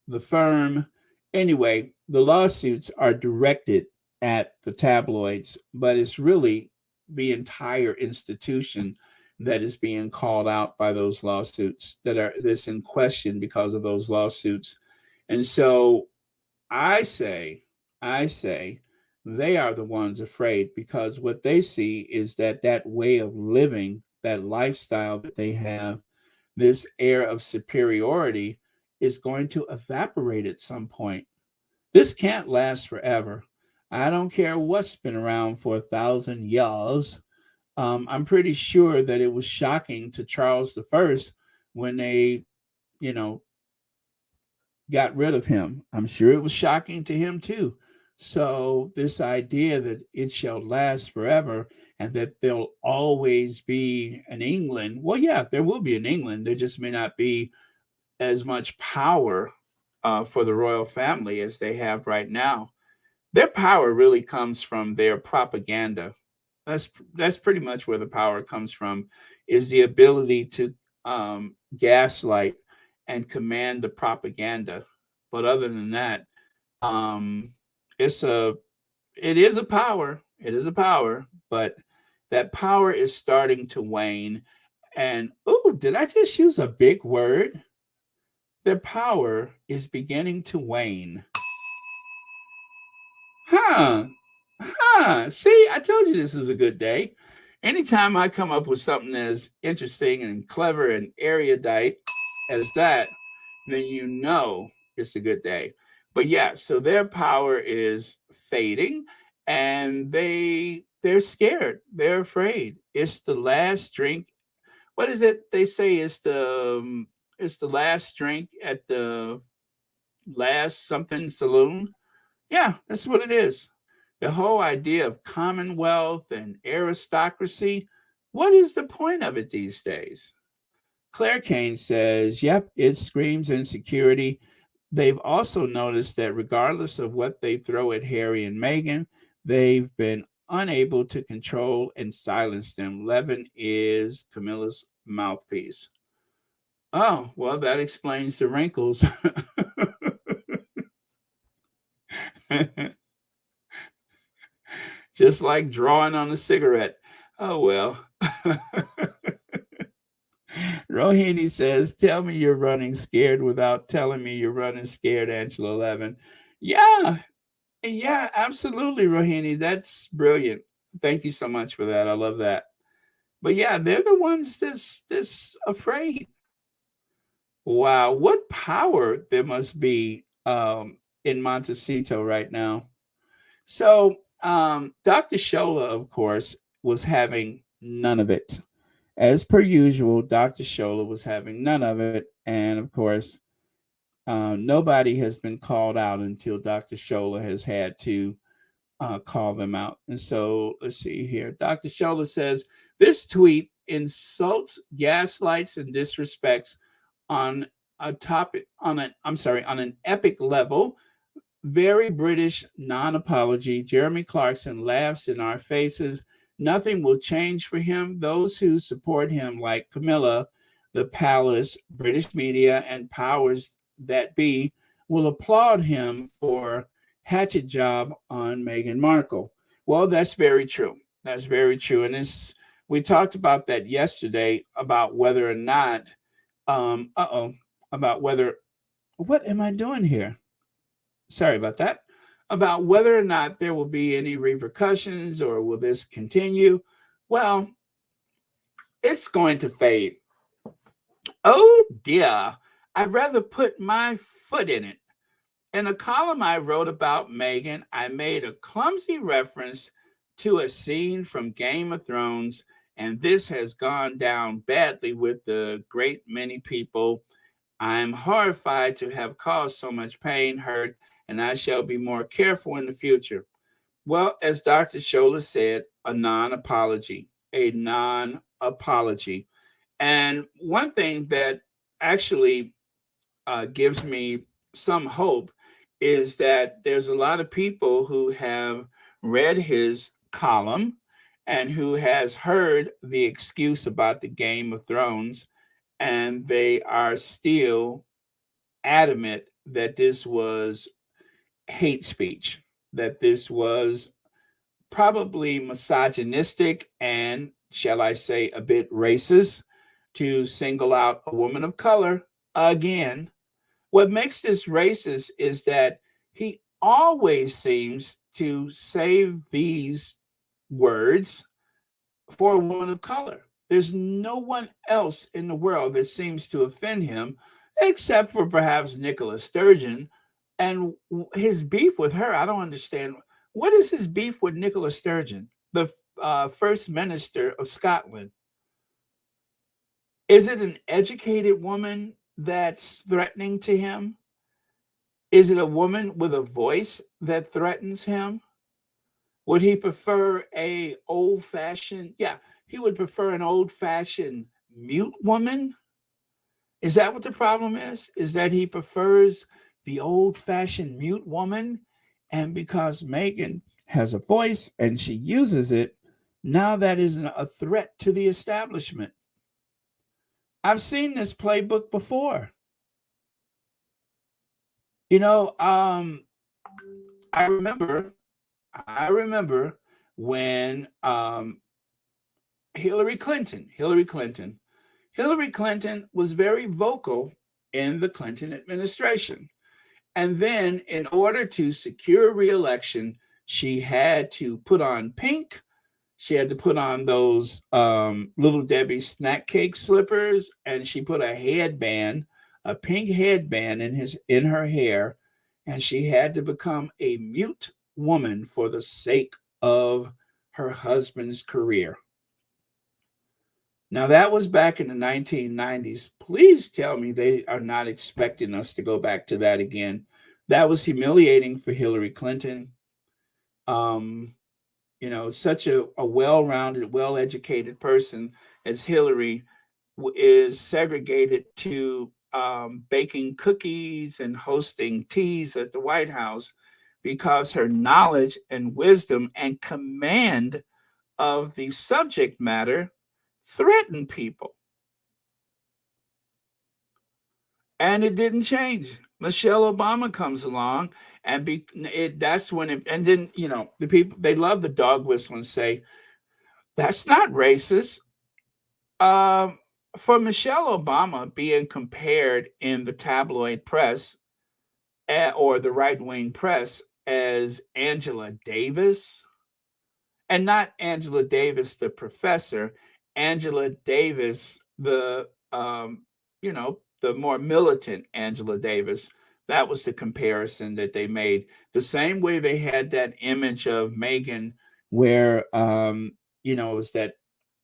the firm. Anyway, the lawsuits are directed at the tabloids, but it's really the entire institution that is being called out by those lawsuits, that's in question because of those lawsuits. And so I say, I say, they are the ones afraid because what they see is that way of living, that lifestyle that they have, this air of superiority is going to evaporate at some point. This can't last forever. I don't care what's been around for 1,000 years. I'm pretty sure that it was shocking to Charles the First when they, you know, got rid of him. I'm sure it was shocking to him too. So this idea that it shall last forever and that there'll always be an England, well, yeah, there will be an England. There just may not be as much power for the royal family as they have right now. Their power really comes from their propaganda. That's pretty much where the power comes from, is the ability to gaslight and command the propaganda. But other than that, um, it's a it is a power. It is a power, but that power is starting to wane. And oh, did I just use a big word? Their power is beginning to wane. Huh. Huh. See, I told you this is a good day. Anytime I come up with something as interesting and clever and erudite as that, then you know it's a good day. But yeah, so their power is fading and they're scared. They're afraid. It's the last drink. What is it they say it's the last drink at the last something saloon? Yeah, that's what it is. The whole idea of commonwealth and aristocracy, what is the point of it these days? Claire Kane says, yep, it screams insecurity. They've also noticed that regardless of what they throw at Harry and Meghan, they've been unable to control and silence them. Levin is Camilla's mouthpiece. Oh, well, that explains the wrinkles. Just like drawing on a cigarette. Oh, well. Rohini says, tell me you're running scared without telling me you're running scared, Angela 11. Yeah, yeah, absolutely, Rohini. That's brilliant. Thank you so much for that. I love that. But yeah, they're the ones that's afraid. Wow, what power there must be in Montecito right now. So, Dr. Shola, of course, was having none of it. As per usual, Dr. Shola was having none of it. And of course, nobody has been called out until Dr. Shola has had to call them out. And so let's see here. Dr. Shola says this tweet insults, gaslights, and disrespects on a topic on an I'm sorry on an epic level. Very British non apology. Jeremy Clarkson laughs in our faces. Nothing will change for him. Those who support him, like Camilla, the palace, British media, and powers that be, will applaud him for hatchet job on Meghan Markle. Well, that's very true. That's very true. And we talked about that yesterday about whether or not, about whether, what am I doing here? Sorry about that, about whether or not there will be any repercussions or will this continue. Well, it's going to fade. Oh dear, I'd rather put my foot in it. In a column I wrote about Meghan, I made a clumsy reference to a scene from Game of Thrones, and this has gone down badly with the great many people. I'm horrified to have caused so much pain, hurt, and I shall be more careful in the future. Well, as Dr. Shola said, a non apology, a non apology. And one thing that actually gives me some hope is that there's a lot of people who have read his column and who has heard the excuse about the Game of Thrones, and they are still adamant that this was hate speech, that this was probably misogynistic and, shall I say, a bit racist to single out a woman of color again. What makes this racist is that he always seems to save these words for a woman of color. There's no one else in the world that seems to offend him except for perhaps Nicola Sturgeon. And his beef with her, I don't understand. What is his beef with Nicola Sturgeon, the First Minister of Scotland? Is it an educated woman that's threatening to him? Is it a woman with a voice that threatens him? Would he prefer a old fashioned? Yeah, he would prefer an old fashioned mute woman. Is that what the problem is? Is that he prefers the old fashioned mute woman? And because Meghan has a voice and she uses it, now that is a threat to the establishment. I've seen this playbook before. You know, I remember, I remember when Hillary Clinton, Hillary Clinton was very vocal in the Clinton administration. And then, in order to secure reelection, she had to put on pink. She had to put on those Little Debbie snack cake slippers, and she put a headband, a pink headband in her hair, and she had to become a mute woman for the sake of her husband's career. Now, that was back in the 1990s. Please tell me they are not expecting us to go back to that again. That was humiliating for Hillary Clinton. Such a well-rounded, well-educated person as Hillary is segregated to baking cookies and hosting teas at the White House because her knowledge and wisdom and command of the subject matter threatened people. And it didn't change. Michelle Obama comes along, and that's when it, and then, the people, they love the dog whistle and say, that's not racist. For Michelle Obama being compared in the tabloid press or the right-wing press as Angela Davis, and not Angela Davis, the professor, Angela Davis, the more militant Angela Davis. That was the comparison that they made. The same way they had that image of Meghan where, it was that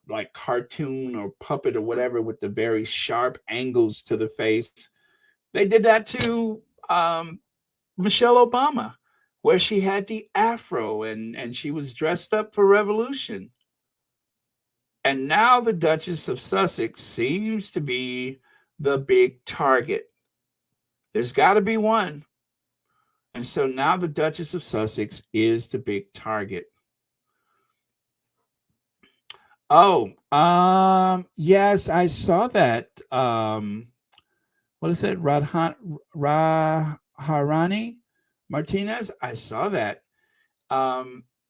like cartoon or puppet or whatever with the very sharp angles to the face. They did that to Michelle Obama, where she had the afro and she was dressed up for revolution. And now the Duchess of Sussex seems to be the big target. There's got to be one. And so now the Duchess of Sussex is the big target. Oh, yes, I saw that. What is it? Raharani Martinez? I saw that.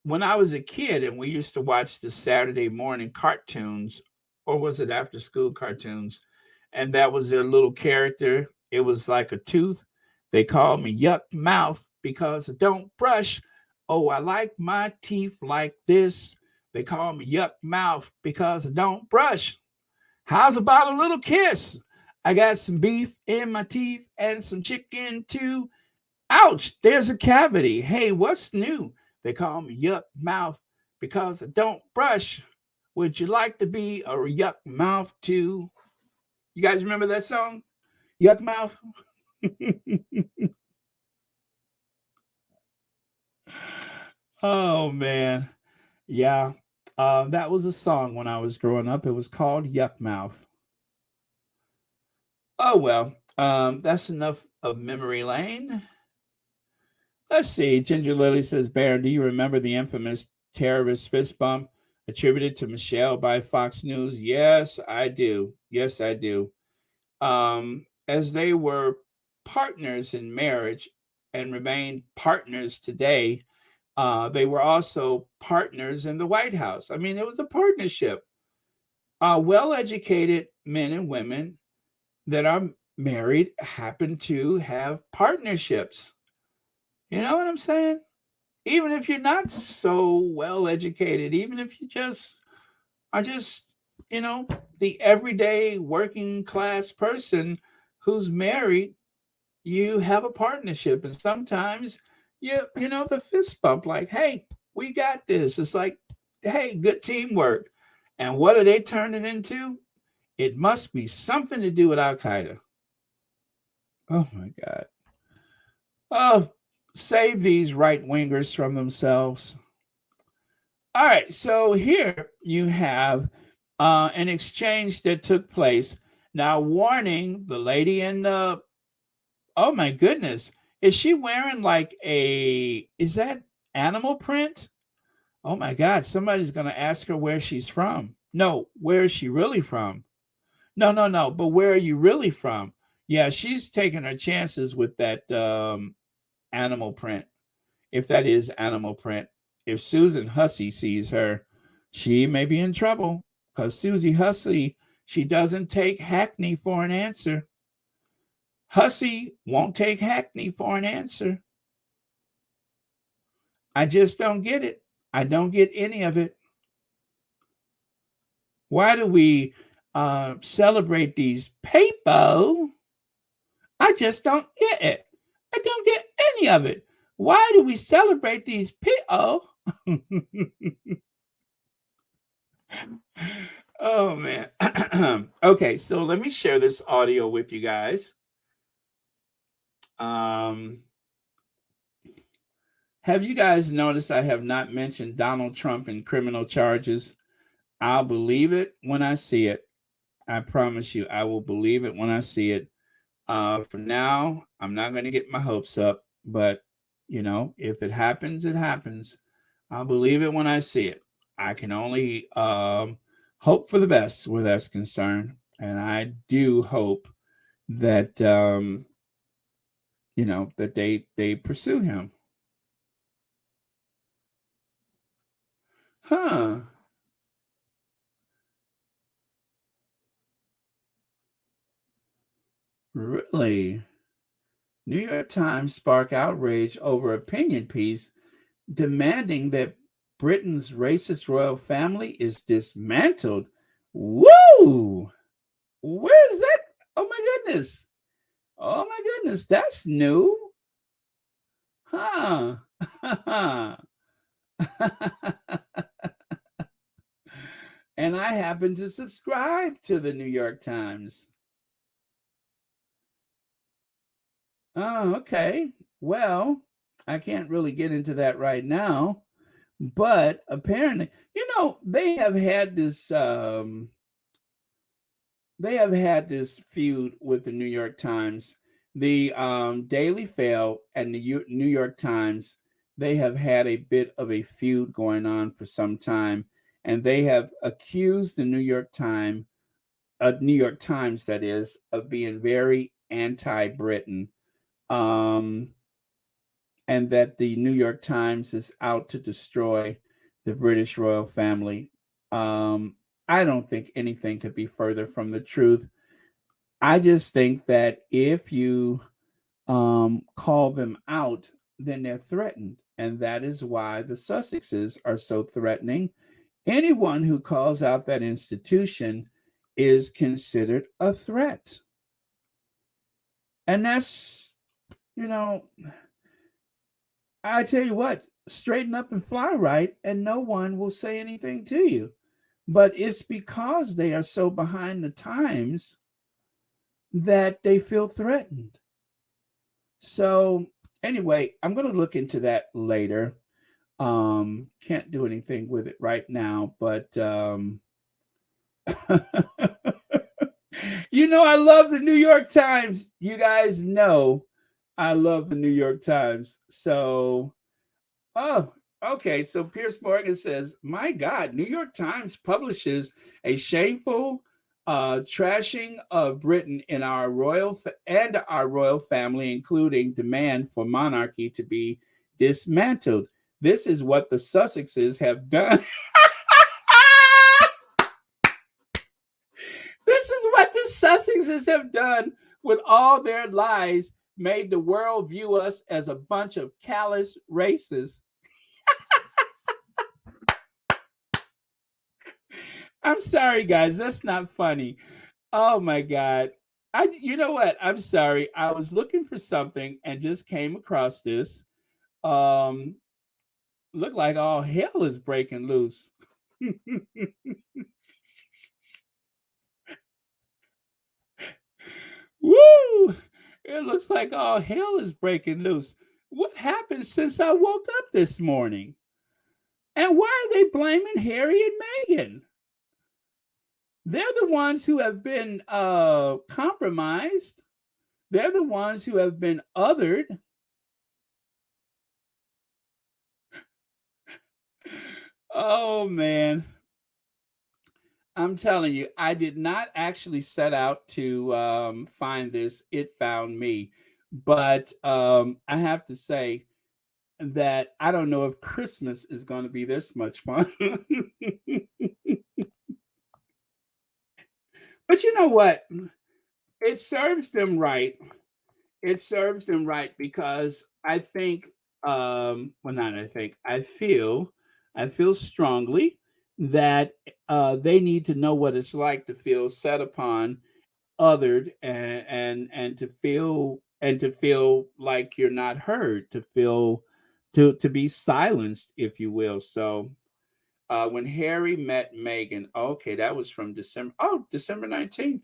When I was a kid and we used to watch the Saturday morning cartoons, or was it after school cartoons? And that was their little character. It was like a tooth. They called me Yuck Mouth because I don't brush. Oh, I like my teeth like this. They call me Yuck Mouth because I don't brush. How's about a little kiss? I got some beef in my teeth and some chicken too. Ouch, there's a cavity. Hey, what's new? They call me Yuck Mouth because I don't brush. Would you like to be a Yuck Mouth too? You guys remember that song? Yuck Mouth? Oh, man. Yeah. That was a song when I was growing up. It was called Yuck Mouth. Oh, well. That's enough of memory lane. Let's see. Ginger Lily says, Baron, do you remember the infamous terrorist fist bump attributed to Michelle by Fox News? Yes, I do. Yes, I do. As they were partners in marriage and remain partners today, they were also partners in the White House. I mean, it was a partnership. Well-educated men and women that are married happen to have partnerships. You know what I'm saying? Even if you're not so well-educated, even if you just are just, the everyday working class person who's married, you have a partnership. And sometimes the fist bump, like, hey, we got this. It's like, hey, good teamwork. And what are they turning into? It must be something to do with Al Qaeda. Oh my God. Oh, save these right wingers from themselves. All right, so here you have an exchange that took place. Now, warning the lady in the, oh my goodness, is she wearing like is that animal print? Oh my God, somebody's going to ask her where she's from. No, where is she really from? No, no, no, but where are you really from? Yeah, she's taking her chances with that animal print, if that is animal print. If Susan Hussey sees her, she may be in trouble because Susie Hussey, she doesn't take Hackney for an answer. Hussey won't take Hackney for an answer. I just don't get it. I don't get any of it. Why do we celebrate these people? I just don't get it. I don't get any of it. Why do we celebrate these people? Oh man. Okay, so let me share this audio with you guys. Have you guys noticed I have not mentioned Donald Trump in criminal charges? I'll believe it when I see it. I promise you, I will believe it when I see it. For now, I'm not going to get my hopes up, but if it happens, it happens. I'll believe it when I see it. I can only hope for the best where that's concerned, and I do hope that that they pursue him. Huh. Really? New York Times spark outrage over opinion piece demanding that Britain's racist royal family is dismantled. Woo! Where's that? Oh my goodness. Oh my goodness. That's new. Huh. And I happen to subscribe to the New York Times. Oh, okay. Well, I can't really get into that right now, but apparently, they have had this feud with the New York Times. The Daily Fail and the New York Times, they have had a bit of a feud going on for some time, and they have accused the New York Times, that is, of being very anti-Britain, and that the New York Times is out to destroy the British royal family. I don't think anything could be further from the truth. I just think that if you call them out, then they're threatened. And that is why the Sussexes are so threatening. Anyone who calls out that institution is considered a threat. And that's, I tell you what, straighten up and fly right, and no one will say anything to you. But it's because they are so behind the times that they feel threatened. So anyway, I'm going to look into that later. Can't do anything with it right now, but I love the New York Times. You guys know I love the New York Times. So, okay. So Pierce Morgan says, my God, New York Times publishes a shameful trashing of Britain in our royal family, including demand for monarchy to be dismantled. This is what the Sussexes have done. This is what the Sussexes have done with all their lies, made the world view us as a bunch of callous racists. I'm sorry, guys. That's not funny. Oh my God. You know what? I'm sorry. I was looking for something and just came across this. Look like all hell is breaking loose. Woo! It looks like all hell is breaking loose. What happened since I woke up this morning? And why are they blaming Harry and Meghan? They're the ones who have been compromised. They're the ones who have been othered. Oh man, I'm telling you, I did not actually set out to find this. It found me. But I have to say that I don't know if Christmas is going to be this much fun. But you know what? It serves them right. It serves them right because I think, well, not I think, I feel strongly that they need to know what it's like to feel set upon, othered, and to feel like you're not heard, to feel to be silenced, if you will. So when Harry met Meghan, okay, that was from December. Oh, December 19th.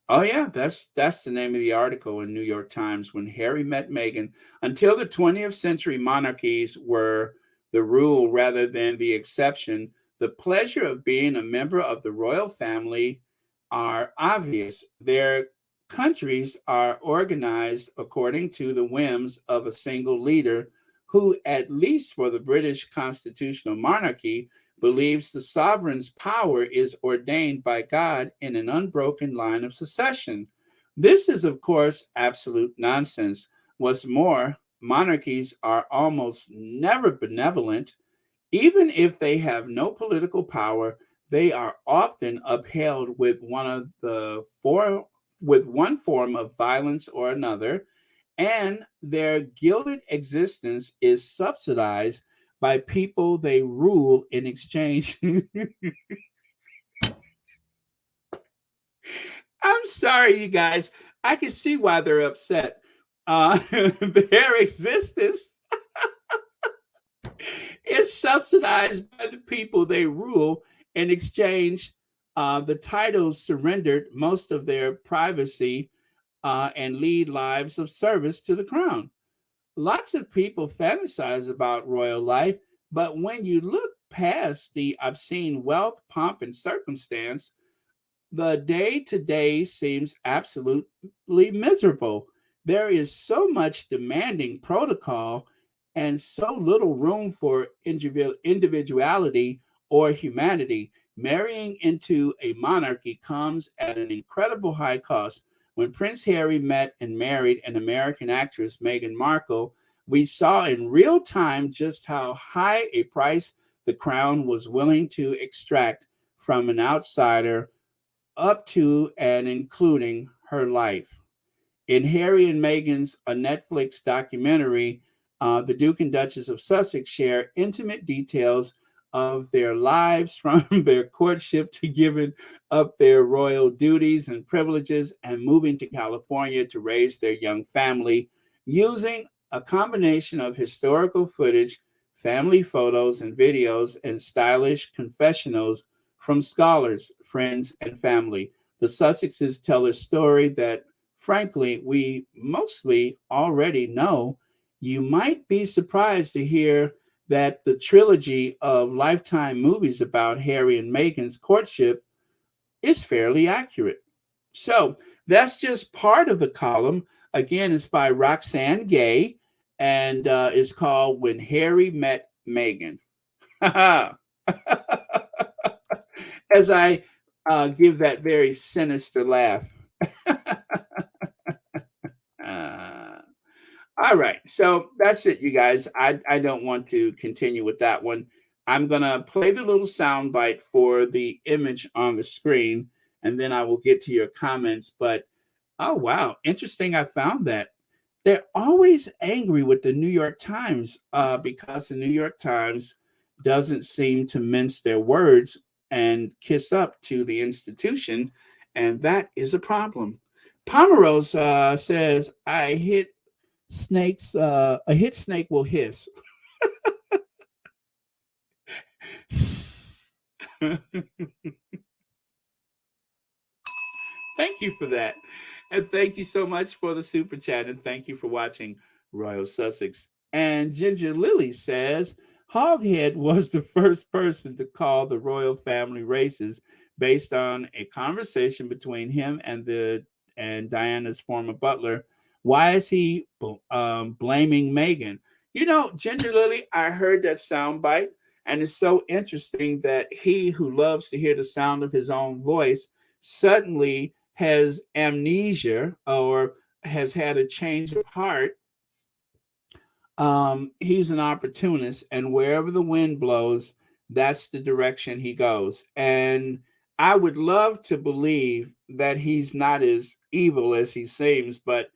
Oh yeah, that's the name of the article in New York Times. When Harry met Meghan, until the 20th century monarchies were the rule rather than the exception, the pleasure of being a member of the royal family are obvious. Their countries are organized according to the whims of a single leader who, at least for the British constitutional monarchy, believes the sovereign's power is ordained by God in an unbroken line of succession. This is, of course, absolute nonsense. What's more, monarchies are almost never benevolent. Even if they have no political power, they are often upheld with one form of violence or another, and their gilded existence is subsidized by people they rule in exchange. I'm sorry, you guys. I can see why they're upset. Their existence is subsidized by the people they rule in exchange. The titles surrendered most of their privacy and lead lives of service to the crown. Lots of people fantasize about royal life, but when you look past the obscene wealth, pomp, and circumstance, the day to day seems absolutely miserable. There is so much demanding protocol and so little room for individuality or humanity. Marrying into a monarchy comes at an incredible high cost. When Prince Harry met and married an American actress, Meghan Markle, we saw in real time just how high a price the crown was willing to extract from an outsider up to and including her life. In Harry and Meghan's a Netflix documentary, the Duke and Duchess of Sussex share intimate details of their lives from their courtship to giving up their royal duties and privileges and moving to California to raise their young family using a combination of historical footage, family photos and videos, and stylish confessionals from scholars, friends, and family. The Sussexes tell a story that frankly, we mostly already know. You might be surprised to hear that the trilogy of Lifetime movies about Harry and Meghan's courtship is fairly accurate. So that's just part of the column. Again, it's by Roxane Gay and is called When Harry Met Meghan. As I give that very sinister laugh. uh, All right. So that's it, you guys. I don't want to continue with that one. I'm going to play the little sound bite for the image on the screen, and then I will get to your comments. But oh, wow. Interesting. I found that. They're always angry with the New York Times because the New York Times doesn't seem to mince their words and kiss up to the institution. And that is a problem. Pomeroy says, a hit snake will hiss. Thank you for that. And thank you so much for the super chat. And thank you for watching Royal Sussex. And Ginger Lily says Hoghead was the first person to call the royal family racist based on a conversation between him and Diana's former butler. Why is he blaming Meghan? You know, Ginger Lily, I heard that sound bite, and it's so interesting that he who loves to hear the sound of his own voice suddenly has amnesia or has had a change of heart. He's an opportunist, and wherever the wind blows, that's the direction he goes. And I would love to believe that he's not as evil as he seems, but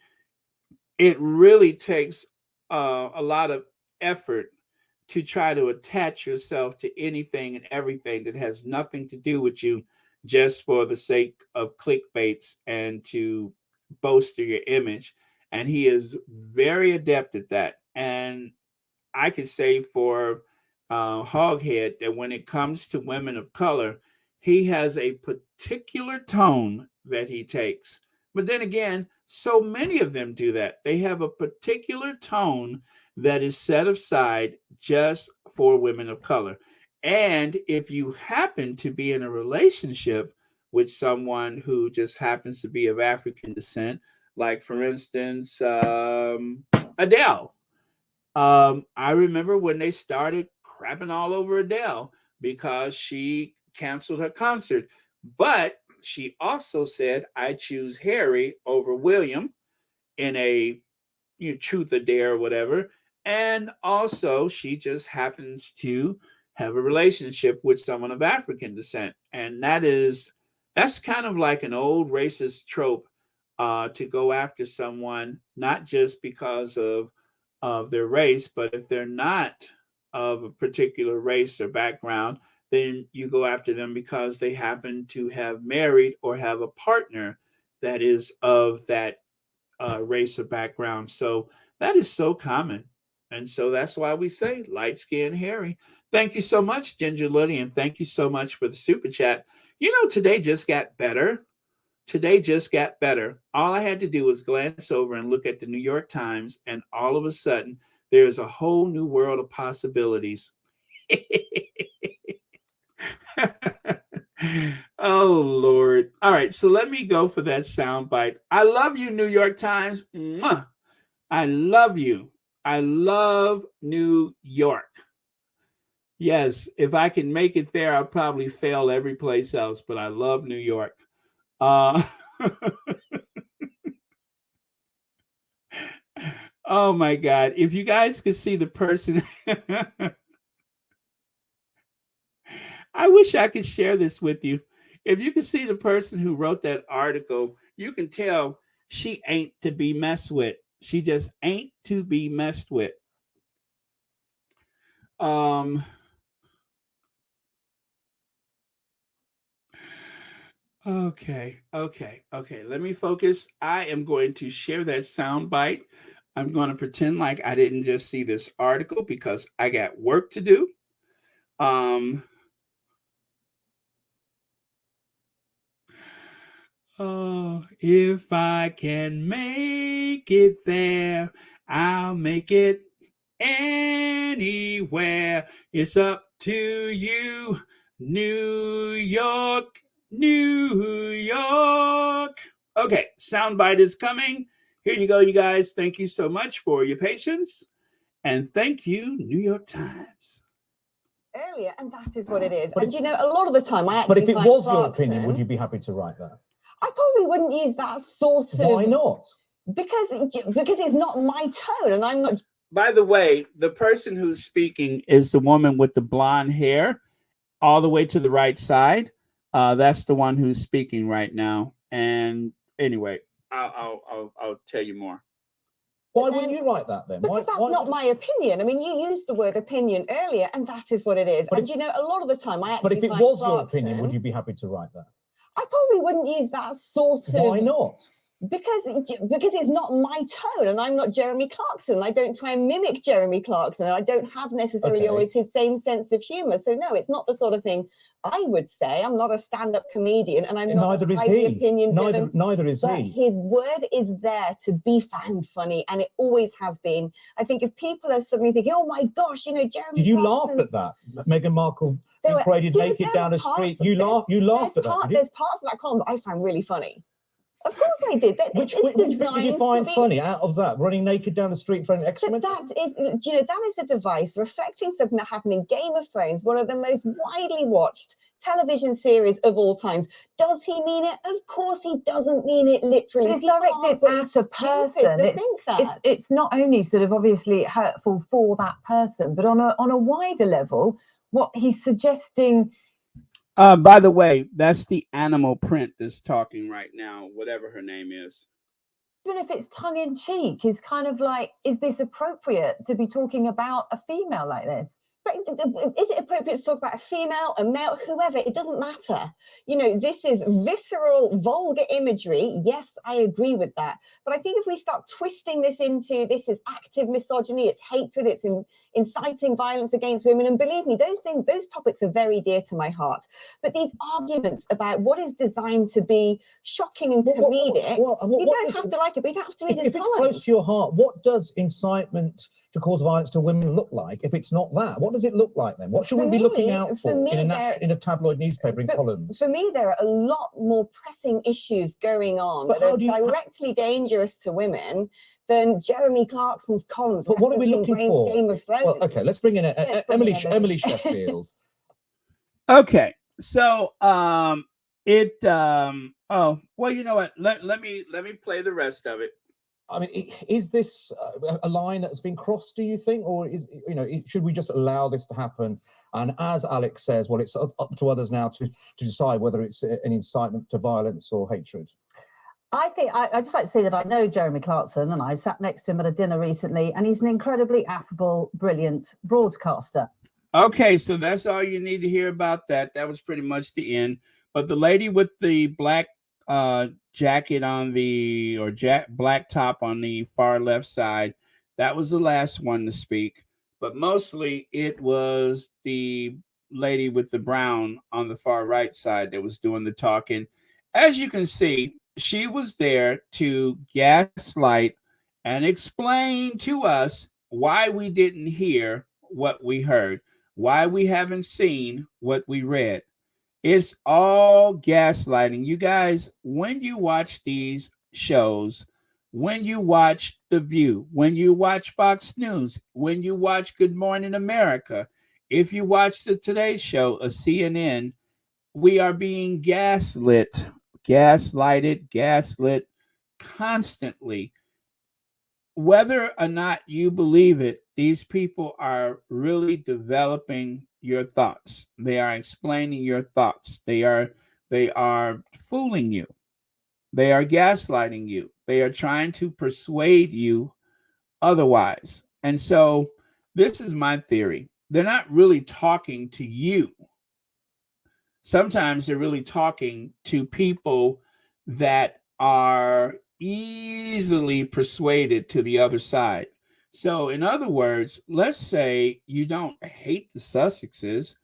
it really takes a lot of effort to try to attach yourself to anything and everything that has nothing to do with you just for the sake of clickbaits and to bolster your image. And he is very adept at that. And I could say for Hoghead that when it comes to women of color, he has a particular tone that he takes. But then again, so many of them do that. They have a particular tone that is set aside just for women of color. And if you happen to be in a relationship with someone who just happens to be of African descent, like for instance, Adele. I remember when they started crapping all over Adele because she canceled her concert. But she also said, I choose Harry over William in a truth or dare or whatever. And also, she just happens to have a relationship with someone of African descent. And that's kind of like an old racist trope to go after someone, not just because of their race, but if they're not of a particular race or background, then you go after them because they happen to have married or have a partner that is of that race or background. So that is so common. And so that's why we say light skinned Harry. Thank you so much, Ginger Lily, and thank you so much for the super chat. You know, today just got better. Today just got better. All I had to do was glance over and look at the New York Times, and all of a sudden, there's a whole new world of possibilities. Oh, Lord. All right, so let me go for that sound bite. I love you, New York Times. Mwah. I love you. I love New York. Yes, if I can make it there, I'll probably fail every place else, but I love New York. Uh, oh my God. If you guys could see the person, I wish I could share this with you. If you could see the person who wrote that article, you can tell she ain't to be messed with. She just ain't to be messed with. Okay. Let me focus. I am going to share that sound bite. I'm going to pretend like I didn't just see this article because I got work to do. Oh, if I can make it there, I'll make it anywhere. It's up to you, New York, New York. Okay, soundbite is coming. Here you go, you guys. Thank you so much for your patience. And thank you, New York Times.
Earlier, and that is what it is. But, and you know, a lot of the time I actually.
But if it was your opinion, would you be happy to write that?
I probably wouldn't use that sort of.
Why not?
Because it's not my tone, and I'm not.
By the way, the person who's speaking is the woman with the blonde hair, all the way to the right side. That's the one who's speaking right now. And anyway, I'll tell you more.
Why wouldn't you write that then?
Because that's not my opinion. I mean, you used the word opinion earlier, and that is what it is. And you know, a lot of the time I actually.
But if it was your opinion, would you be happy to write that?
I probably wouldn't use that sort of.
Why not?
Because it's not my tone, and I'm not Jeremy Clarkson. I don't try and mimic Jeremy Clarkson, and I don't have necessarily always his same sense of humor. So no, it's not the sort of thing I would say. I'm not a stand-up comedian, and I'm not highly opinion driven.
Neither is
but
he.
His word is there to be found funny, and it always has been. I think if people are suddenly thinking, "Oh my gosh, you know, Jeremy,"
did you
Clarkson's...
laugh at that? Meghan Markle being paraded naked down the street. You laughed at that.
There's parts of that column that I find really funny. Of course I did.
Which bit did you find funny out of that? Running naked down the street for an excrement?
That is a device reflecting something that happened in Game of Thrones, one of the most widely watched television series of all times. Does he mean it? Of course he doesn't mean it literally.
But it's directed at a person. It's not only sort of obviously hurtful for that person, but on a wider level, what he's suggesting.
By the way, that's the animal print that's talking right now, whatever her name is.
Even if it's tongue in cheek, is kind of like, is this appropriate to be talking about a female like this?
But is it appropriate to talk about a female, a male, whoever? It doesn't matter. You know, this is visceral, vulgar imagery. Yes, I agree with that. But I think if we start twisting this into this is active misogyny, it's hatred, it's inciting violence against women. And believe me, those topics are very dear to my heart. But these arguments about what is designed to be shocking and comedic, you don't have to like it, but you don't have to read it.
If it's close to your heart, what does incitement to cause violence to women look like if it's not that? What does it look like then? What should we be looking out for in a tabloid newspaper in columns?
For me, there are a lot more pressing issues going on that are directly dangerous to women than Jeremy Clarkson's columns.
But what are we looking for?
Game of Thrones.
Well, okay, let's bring in Emily Sheffield.
Okay, so oh well, you know what? Let me play the rest of it.
I mean, is this a line that's been crossed, do you think? Or should we just allow this to happen? And as Alex says, well, it's up to others now to decide whether it's an incitement to violence or hatred.
I think I just like to say that I know Jeremy Clarkson, and I sat next to him at a dinner recently, and he's an incredibly affable, brilliant broadcaster. Okay,
so that's all you need to hear about that. That was pretty much the end. But the lady with the black jacket on black top on the far left side, that was the last one to speak. But mostly it was the lady with the brown on the far right side that was doing the talking. As you can see, she was there to gaslight and explain to us why we didn't hear what we heard, why we haven't seen what we read. It's all gaslighting. You guys, when you watch these shows, when you watch The View, when you watch Fox News, when you watch Good Morning America, if you watch the Today Show, a CNN, we are being gaslit constantly. Whether or not you believe it, these people are really developing your thoughts. They are explaining your thoughts. They are fooling you. They are gaslighting you. They are trying to persuade you otherwise. And so this is my theory. They're not really talking to you. Sometimes they're really talking to people that are easily persuaded to the other side. So in other words, let's say you don't hate the Sussexes,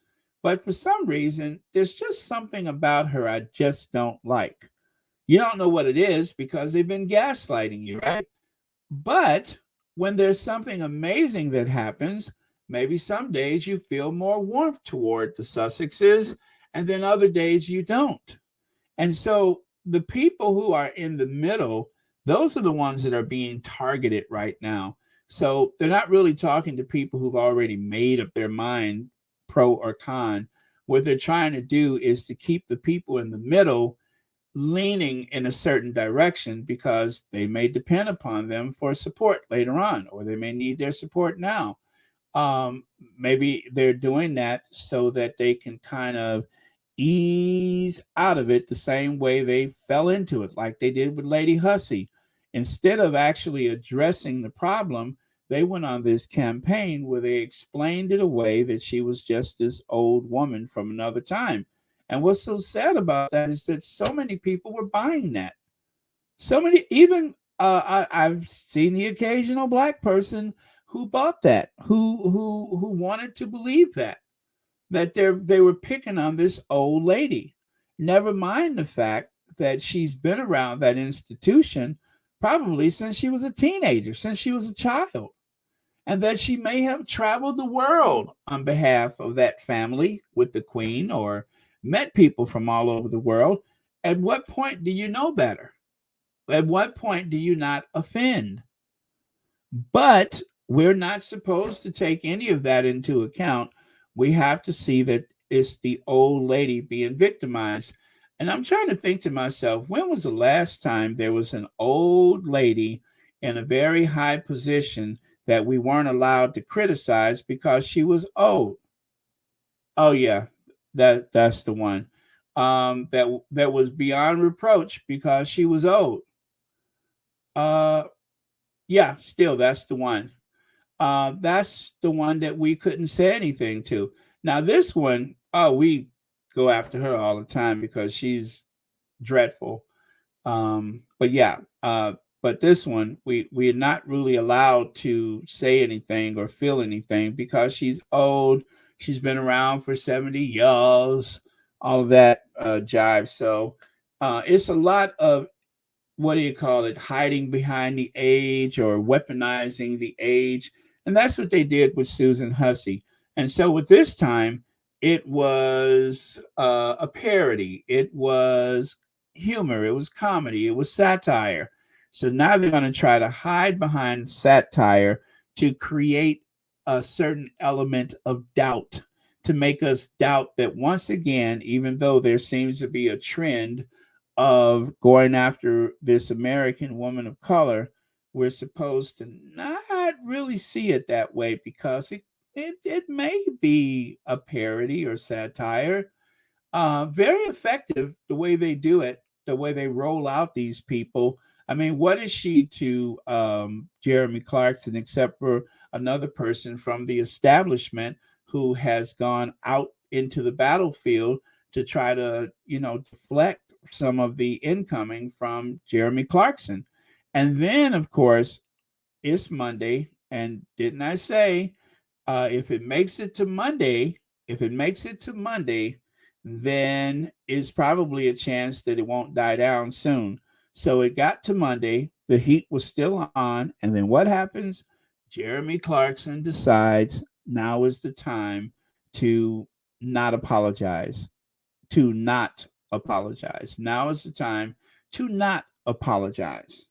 but for some reason, there's just something about her I just don't like. You don't know what it is because they've been gaslighting you, right? But when there's something amazing that happens, maybe some days you feel more warmth toward the Sussexes, and then other days you don't. And so the people who are in the middle, those are the ones that are being targeted right now. So they're not really talking to people who've already made up their mind, pro or con. What they're trying to do is to keep the people in the middle leaning in a certain direction because they may depend upon them for support later on, or they may need their support now. Maybe they're doing that so that they can kind of ease out of it the same way they fell into it, like they did with Lady Hussey. Instead of actually addressing the problem, they went on this campaign where they explained it away that she was just this old woman from another time. And what's so sad about that is that so many people were buying that. So many, even I've seen the occasional black person who bought that, who wanted to believe that they were picking on this old lady. Never mind the fact that she's been around that institution probably since she was a teenager, since she was a child, and that she may have traveled the world on behalf of that family with the Queen or met people from all over the world. At what point do you know better? At what point do you not offend? But we're not supposed to take any of that into account. We have to see that it's the old lady being victimized. And I'm trying to think to myself, when was the last time there was an old lady in a very high position that we weren't allowed to criticize because she was old? Oh yeah, that's the one. That was beyond reproach because she was old. Yeah, still that's the one. That's the one that we couldn't say anything to. Now this one, oh, we go after her all the time because she's dreadful. But yeah, but this one we're not really allowed to say anything or feel anything because she's old. She's been around for 70 years, all of that jive. So it's a lot of, what do you call it, hiding behind the age or weaponizing the age. And that's what they did with Susan Hussey. And so with this time, it was a parody. It was humor. It was comedy. It was satire. So now they're going to try to hide behind satire to create a certain element of doubt, to make us doubt that once again, even though there seems to be a trend of going after this American woman of color, we're supposed to not really see it that way because it may be a parody or satire. Very effective the way they do it, the way they roll out these people. I mean, what is she to Jeremy Clarkson except for another person from the establishment who has gone out into the battlefield to try to, deflect some of the incoming from Jeremy Clarkson. And then, of course, it's Monday. And didn't I say, if it makes it to Monday, then it's probably a chance that it won't die down soon. So it got to Monday. The heat was still on. And then what happens? Jeremy Clarkson decides now is the time to not apologize. Now is the time to not apologize,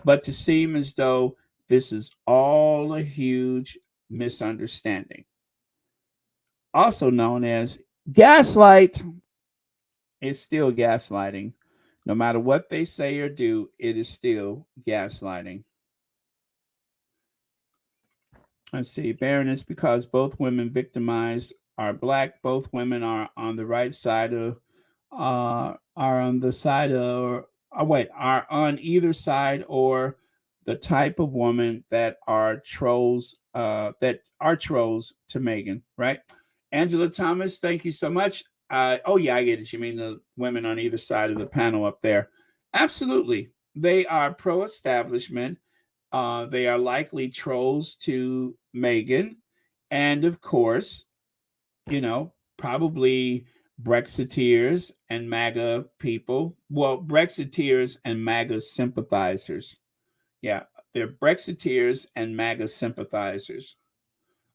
but to seem as though this is all a huge misunderstanding. Also known as gaslight. It's still gaslighting. No matter what they say or do, it is still gaslighting. Let's see. Baroness, because both women victimized are black. Both women are on the right side of are on the side of are on either side, or the type of woman that are trolls to Meghan, right? Angela Thomas, thank you so much. Oh yeah, I get it. You mean the women on either side of the panel up there? Absolutely. They are pro-establishment. They are likely trolls to Meghan. And of course, probably Brexiteers and MAGA people. Well, Brexiteers and MAGA sympathizers. Yeah, they're Brexiteers and MAGA sympathizers.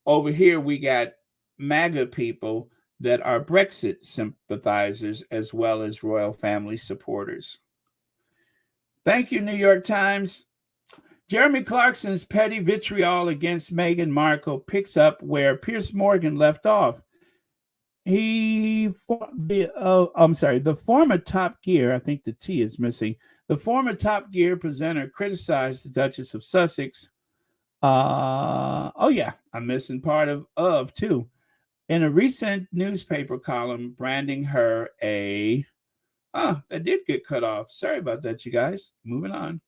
Over here, we got MAGA people that are Brexit sympathizers as well as royal family supporters. Thank you, New York Times. Jeremy Clarkson's petty vitriol against Meghan Markle picks up where Piers Morgan left off. The former Top Gear, I think the T is missing. The former Top Gear presenter criticized the Duchess of Sussex. I'm missing part of too. In a recent newspaper column, branding her that did get cut off. Sorry about that, you guys. Moving on.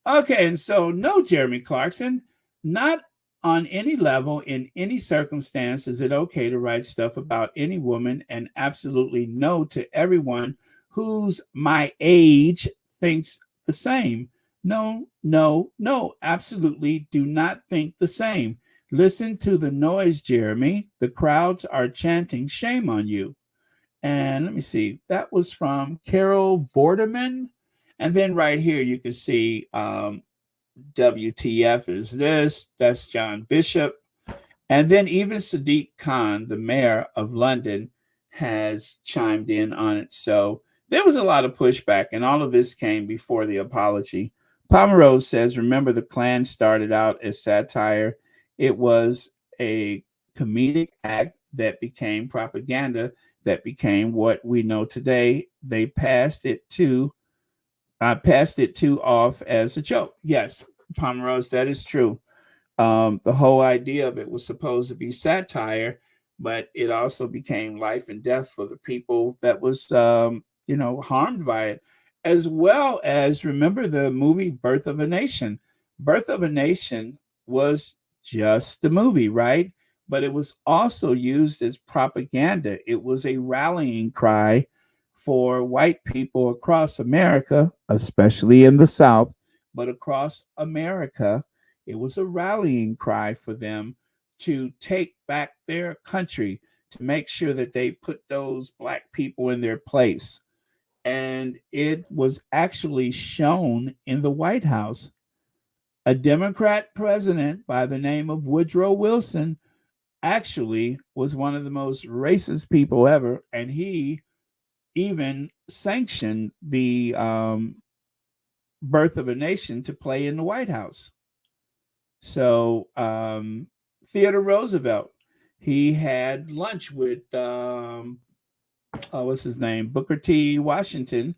Okay, and so no, Jeremy Clarkson, not on any level, in any circumstance, is it okay to write stuff about any woman, and absolutely no to everyone who's my age thinks the same. No, no, no, absolutely do not think the same. Listen to the noise, Jeremy. The crowds are chanting, shame on you. And let me see, that was from Carol Vorderman. And then right here, you can see WTF is this? That's John Bishop. And then even Sadiq Khan, the mayor of London, has chimed in on it. So there was a lot of pushback, and all of this came before the apology. Pomerose says, remember, the Klan started out as satire. It was a comedic act that became propaganda, that became what we know today. They passed it too off as a joke. Yes, Pomerose, that is true. The whole idea of it was supposed to be satire, but it also became life and death for the people that was, harmed by it. As well as, remember the movie Birth of a Nation. Birth of a Nation was just a movie, right? But it was also used as propaganda. It was a rallying cry for white people across America, especially in the South, but across America. It was a rallying cry for them to take back their country, to make sure that they put those Black people in their place. And it was actually shown in the White House. A Democrat president by the name of Woodrow Wilson actually was one of the most racist people ever. And he even sanctioned the Birth of a Nation to play in the White House. So Theodore Roosevelt, he had lunch with what's his name, Booker T. Washington,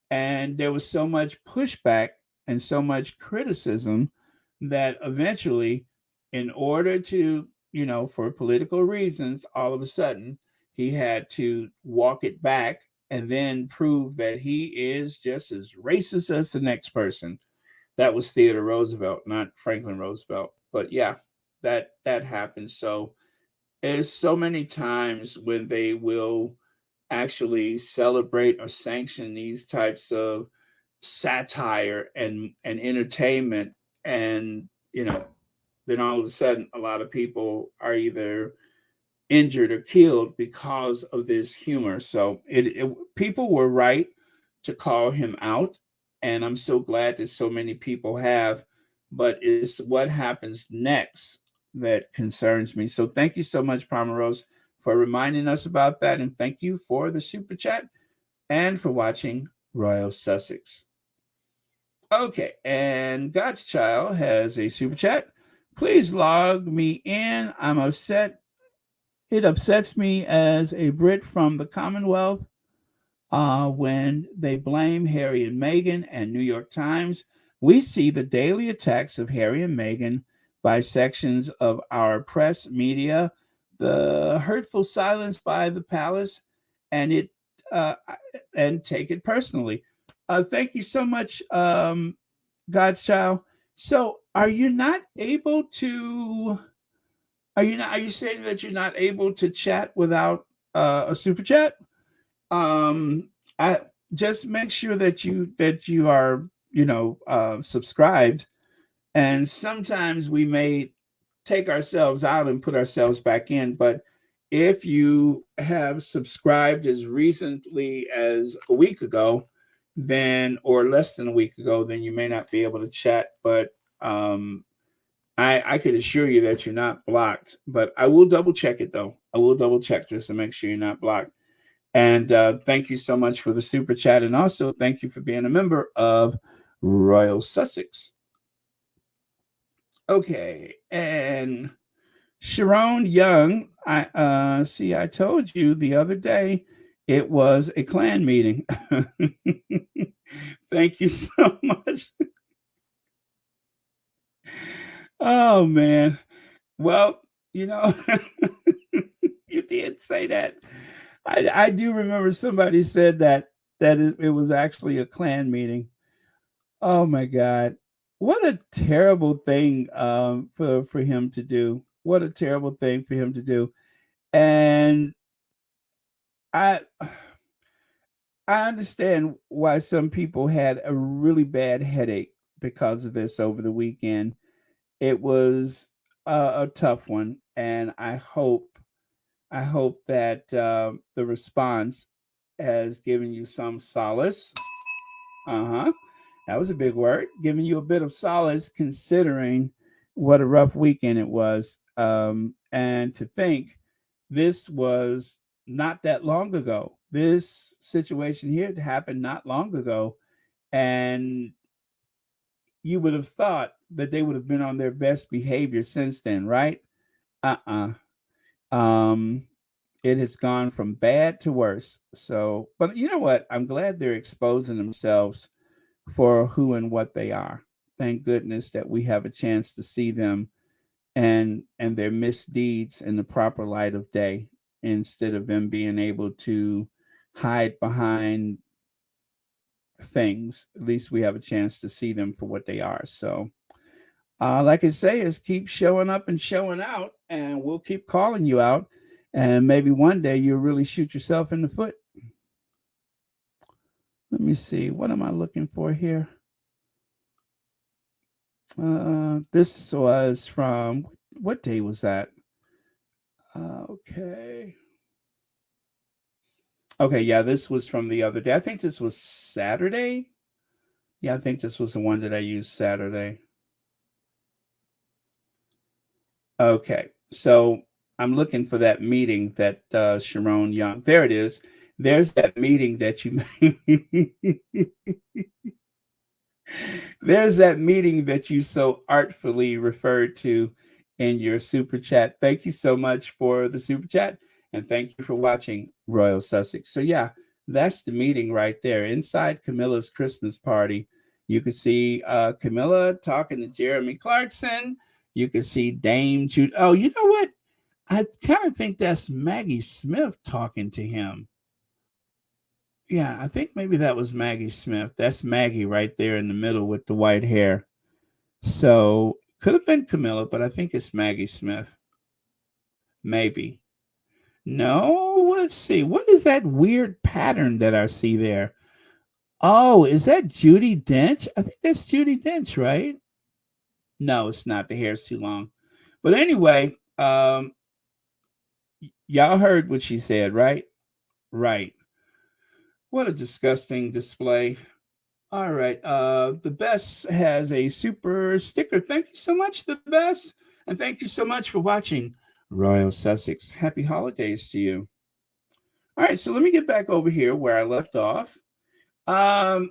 and there was so much pushback and so much criticism that eventually, in order to, for political reasons, all of a sudden he had to walk it back and then prove that he is just as racist as the next person. That was Theodore Roosevelt, not Franklin Roosevelt. But yeah, that happened. So there's so many times when they will actually celebrate or sanction these types of satire and entertainment. And, then all of a sudden, a lot of people are either injured or killed because of this humor. So people were right to call him out. And I'm so glad that so many people have, but it's what happens next that concerns me. So thank you so much, Pomerose, for reminding us about that. And thank you for the super chat and for watching Royal Sussex. Okay, and God's Child has a super chat. Please log me in. I'm upset. It upsets me as a Brit from the Commonwealth when they blame Harry and Meghan and New York Times. We see the daily attacks of Harry and Meghan by sections of our press media, the hurtful silence by the palace, and take it personally. Thank you so much, God's Child. So, are you not able to? Are you saying that you're not able to chat without a super chat? I just make sure that you are subscribed. And sometimes we may take ourselves out and put ourselves back in, but if you have subscribed as recently as a week ago, then or less than a week ago, then you may not be able to chat. But I could assure you that you're not blocked, but I will double check it though. I will double check just to make sure you're not blocked. And thank you so much for the super chat. And also thank you for being a member of Royal Sussex. Okay. And Sharon Young, I told you the other day it was a Klan meeting. Thank you so much. Oh, man. Well, you did say that. I do remember somebody said that it was actually a Klan meeting. Oh my God. What a terrible thing for him to do. What a terrible thing for him to do. And I understand why some people had a really bad headache because of this over the weekend. It was a tough one, and I hope that the response has given you some solace. Uh-huh. That was a big word. Giving you a bit of solace considering what a rough weekend it was. And to think this was not that long ago. This situation here happened not long ago. And you would have thought that they would have been on their best behavior since then, right? Uh-uh. Um, it has gone from bad to worse. So, but you know what? I'm glad they're exposing themselves for who and what they are. Thank goodness that we have a chance to see them and their misdeeds in the proper light of day instead of them being able to hide behind things. At least we have a chance to see them for what they are. So, like I say, is keep showing up and showing out, and we'll keep calling you out. And maybe one day you'll really shoot yourself in the foot. Let me see. What am I looking for here? This was from what day was that? Okay. Okay, yeah, this was from the other day. I think this was Saturday. Yeah, I think this was the one that I used Saturday. Okay, so I'm looking for that meeting that Sharon Young. There it is. There's that meeting that you There's that meeting that you so artfully referred to in your super chat. Thank you so much for the super chat, and thank you for watching Royal Sussex. So yeah, that's the meeting right there inside Camilla's Christmas party. You can see Camilla talking to Jeremy Clarkson. You can see Dame Jude. Oh, you know what? I kind of think that's Maggie Smith talking to him. Yeah, I think maybe that was Maggie Smith. That's Maggie right there in the middle with the white hair. So could have been Camilla, but I think it's Maggie Smith. Maybe. No, let's see. What is that weird pattern that I see there? Oh, is that Judi Dench? I think that's Judi Dench, right? No, it's not. The hair's too long. But anyway, y'all heard what she said, right? Right. What a disgusting display. All right. The Best has a super sticker. Thank you so much, The Best. And thank you so much for watching Royal Sussex. Happy holidays to you. All right. So let me get back over here where I left off. I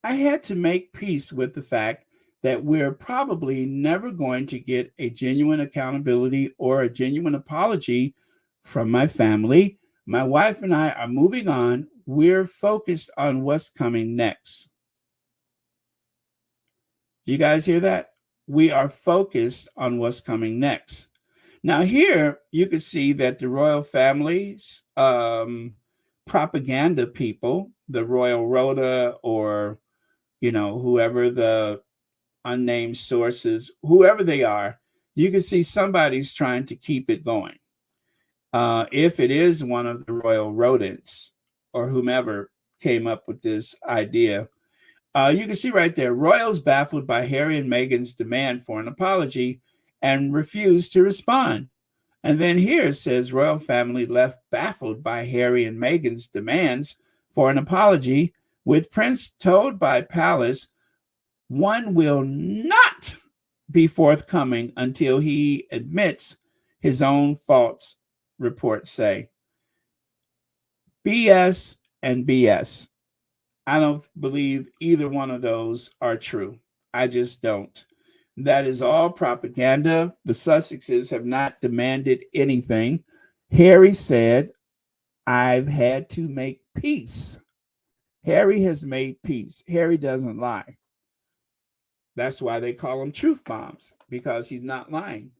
had to make peace with the fact that we're probably never going to get a genuine accountability or a genuine apology from my family. My wife and I are moving on. We're focused on what's coming next. You guys hear that? We are focused on what's coming next. Now here you can see that the royal family's propaganda people, the Royal Rota or, whoever the unnamed sources, whoever they are, you can see somebody's trying to keep it going. If it is one of the royal rodents or whomever came up with this idea, you can see right there, royals baffled by Harry and Meghan's demand for an apology and refused to respond. And then here it says royal family left baffled by Harry and Meghan's demands for an apology, with Prince told by Palace one will not be forthcoming until he admits his own faults, reports say. BS and BS. I don't believe either one of those are true. I just don't. That is all propaganda. The Sussexes have not demanded anything. Harry said, I've had to make peace. Harry has made peace. Harry doesn't lie. That's why they call him truth bombs, because he's not lying.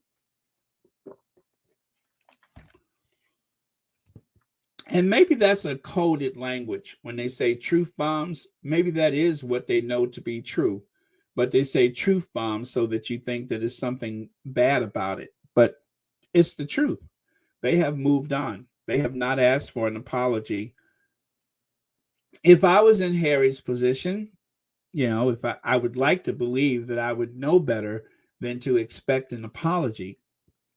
And maybe that's a coded language when they say truth bombs. Maybe that is what they know to be true. But they say truth bombs so that you think that there's something bad about it. But it's the truth. They have moved on. They have not asked for an apology if I was in Harry's position, if I would like to believe that I would know better than to expect an apology.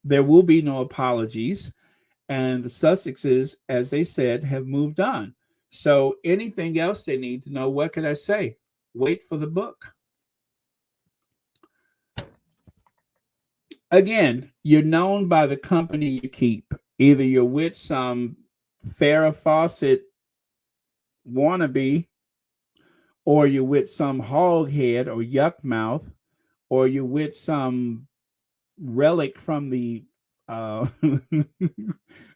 There will be no apologies. And the Sussexes, as they said, have moved on. So anything else they need to know, what could I say? Wait for the book. Again, you're known by the company you keep. Either you're with some Farrah Fawcett wannabe, or you're with some hoghead or yuck mouth, or you're with some relic from the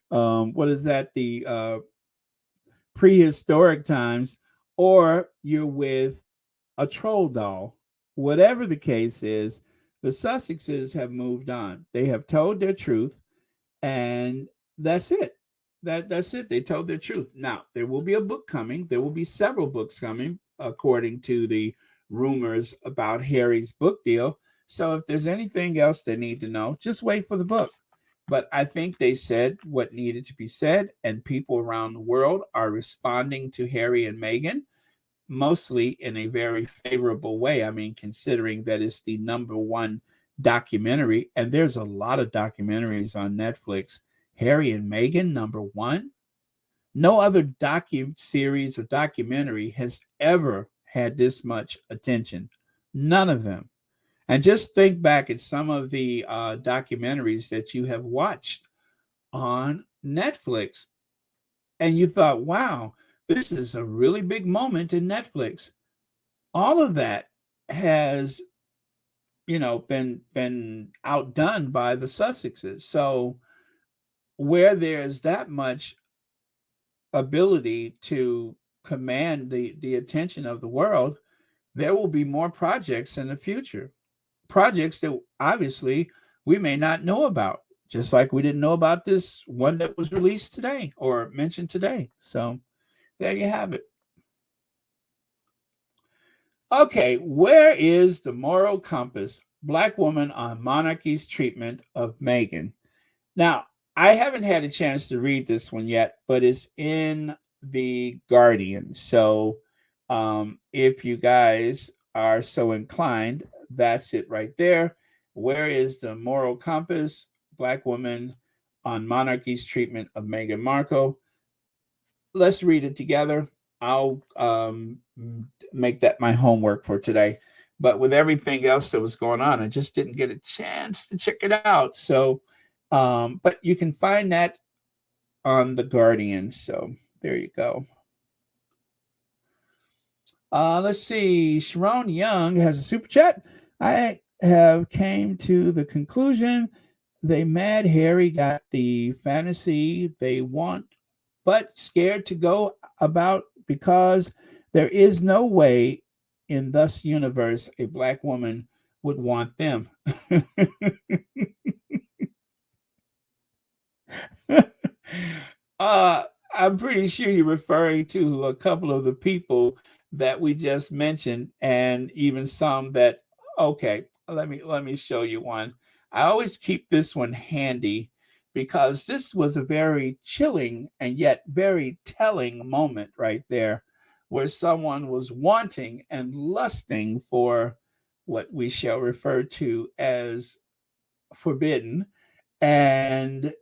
what is that, the prehistoric times, or you're with a troll doll. Whatever the case is, the Sussexes have moved on. They have told their truth, and that's it. That's it. They told their truth. Now, there will be a book coming. There will be several books coming, according to the rumors about Harry's book deal. So if there's anything else they need to know, just wait for the book. But I think they said what needed to be said, and people around the world are responding to Harry and Meghan, mostly in a very favorable way. I mean, considering that it's the #1 documentary, and there's a lot of documentaries on Netflix. Harry and Meghan, #1. No other docu-series or documentary has ever had this much attention. None of them. And just think back at some of the documentaries that you have watched on Netflix, and you thought, wow, this is a really big moment in Netflix. All of that has, been outdone by the Sussexes. So where there's that much ability to command the attention of the world, there will be more projects in the future. Projects that obviously we may not know about, just like we didn't know about this one that was released today or mentioned today. So there you have it. Okay, where is the moral compass? Black woman on monarchy's treatment of Meghan. Now, I haven't had a chance to read this one yet, but it's in The Guardian. So if you guys are so inclined, that's it right there. Where is the moral compass? Black woman on monarchy's treatment of Meghan Markle. Let's read it together. I'll make that my homework for today. But with everything else that was going on, I just didn't get a chance to check it out. So, but you can find that on The Guardian. So there you go. Let's see. Sharon Young has a super chat. I have came to the conclusion they mad Harry got the fantasy they want, but scared to go about because there is no way in this universe a black woman would want them. I'm pretty sure you're referring to a couple of the people that we just mentioned, and even some that, okay, let me show you one. I always keep this one handy because this was a very chilling and yet very telling moment right there, where someone was wanting and lusting for what we shall refer to as forbidden. And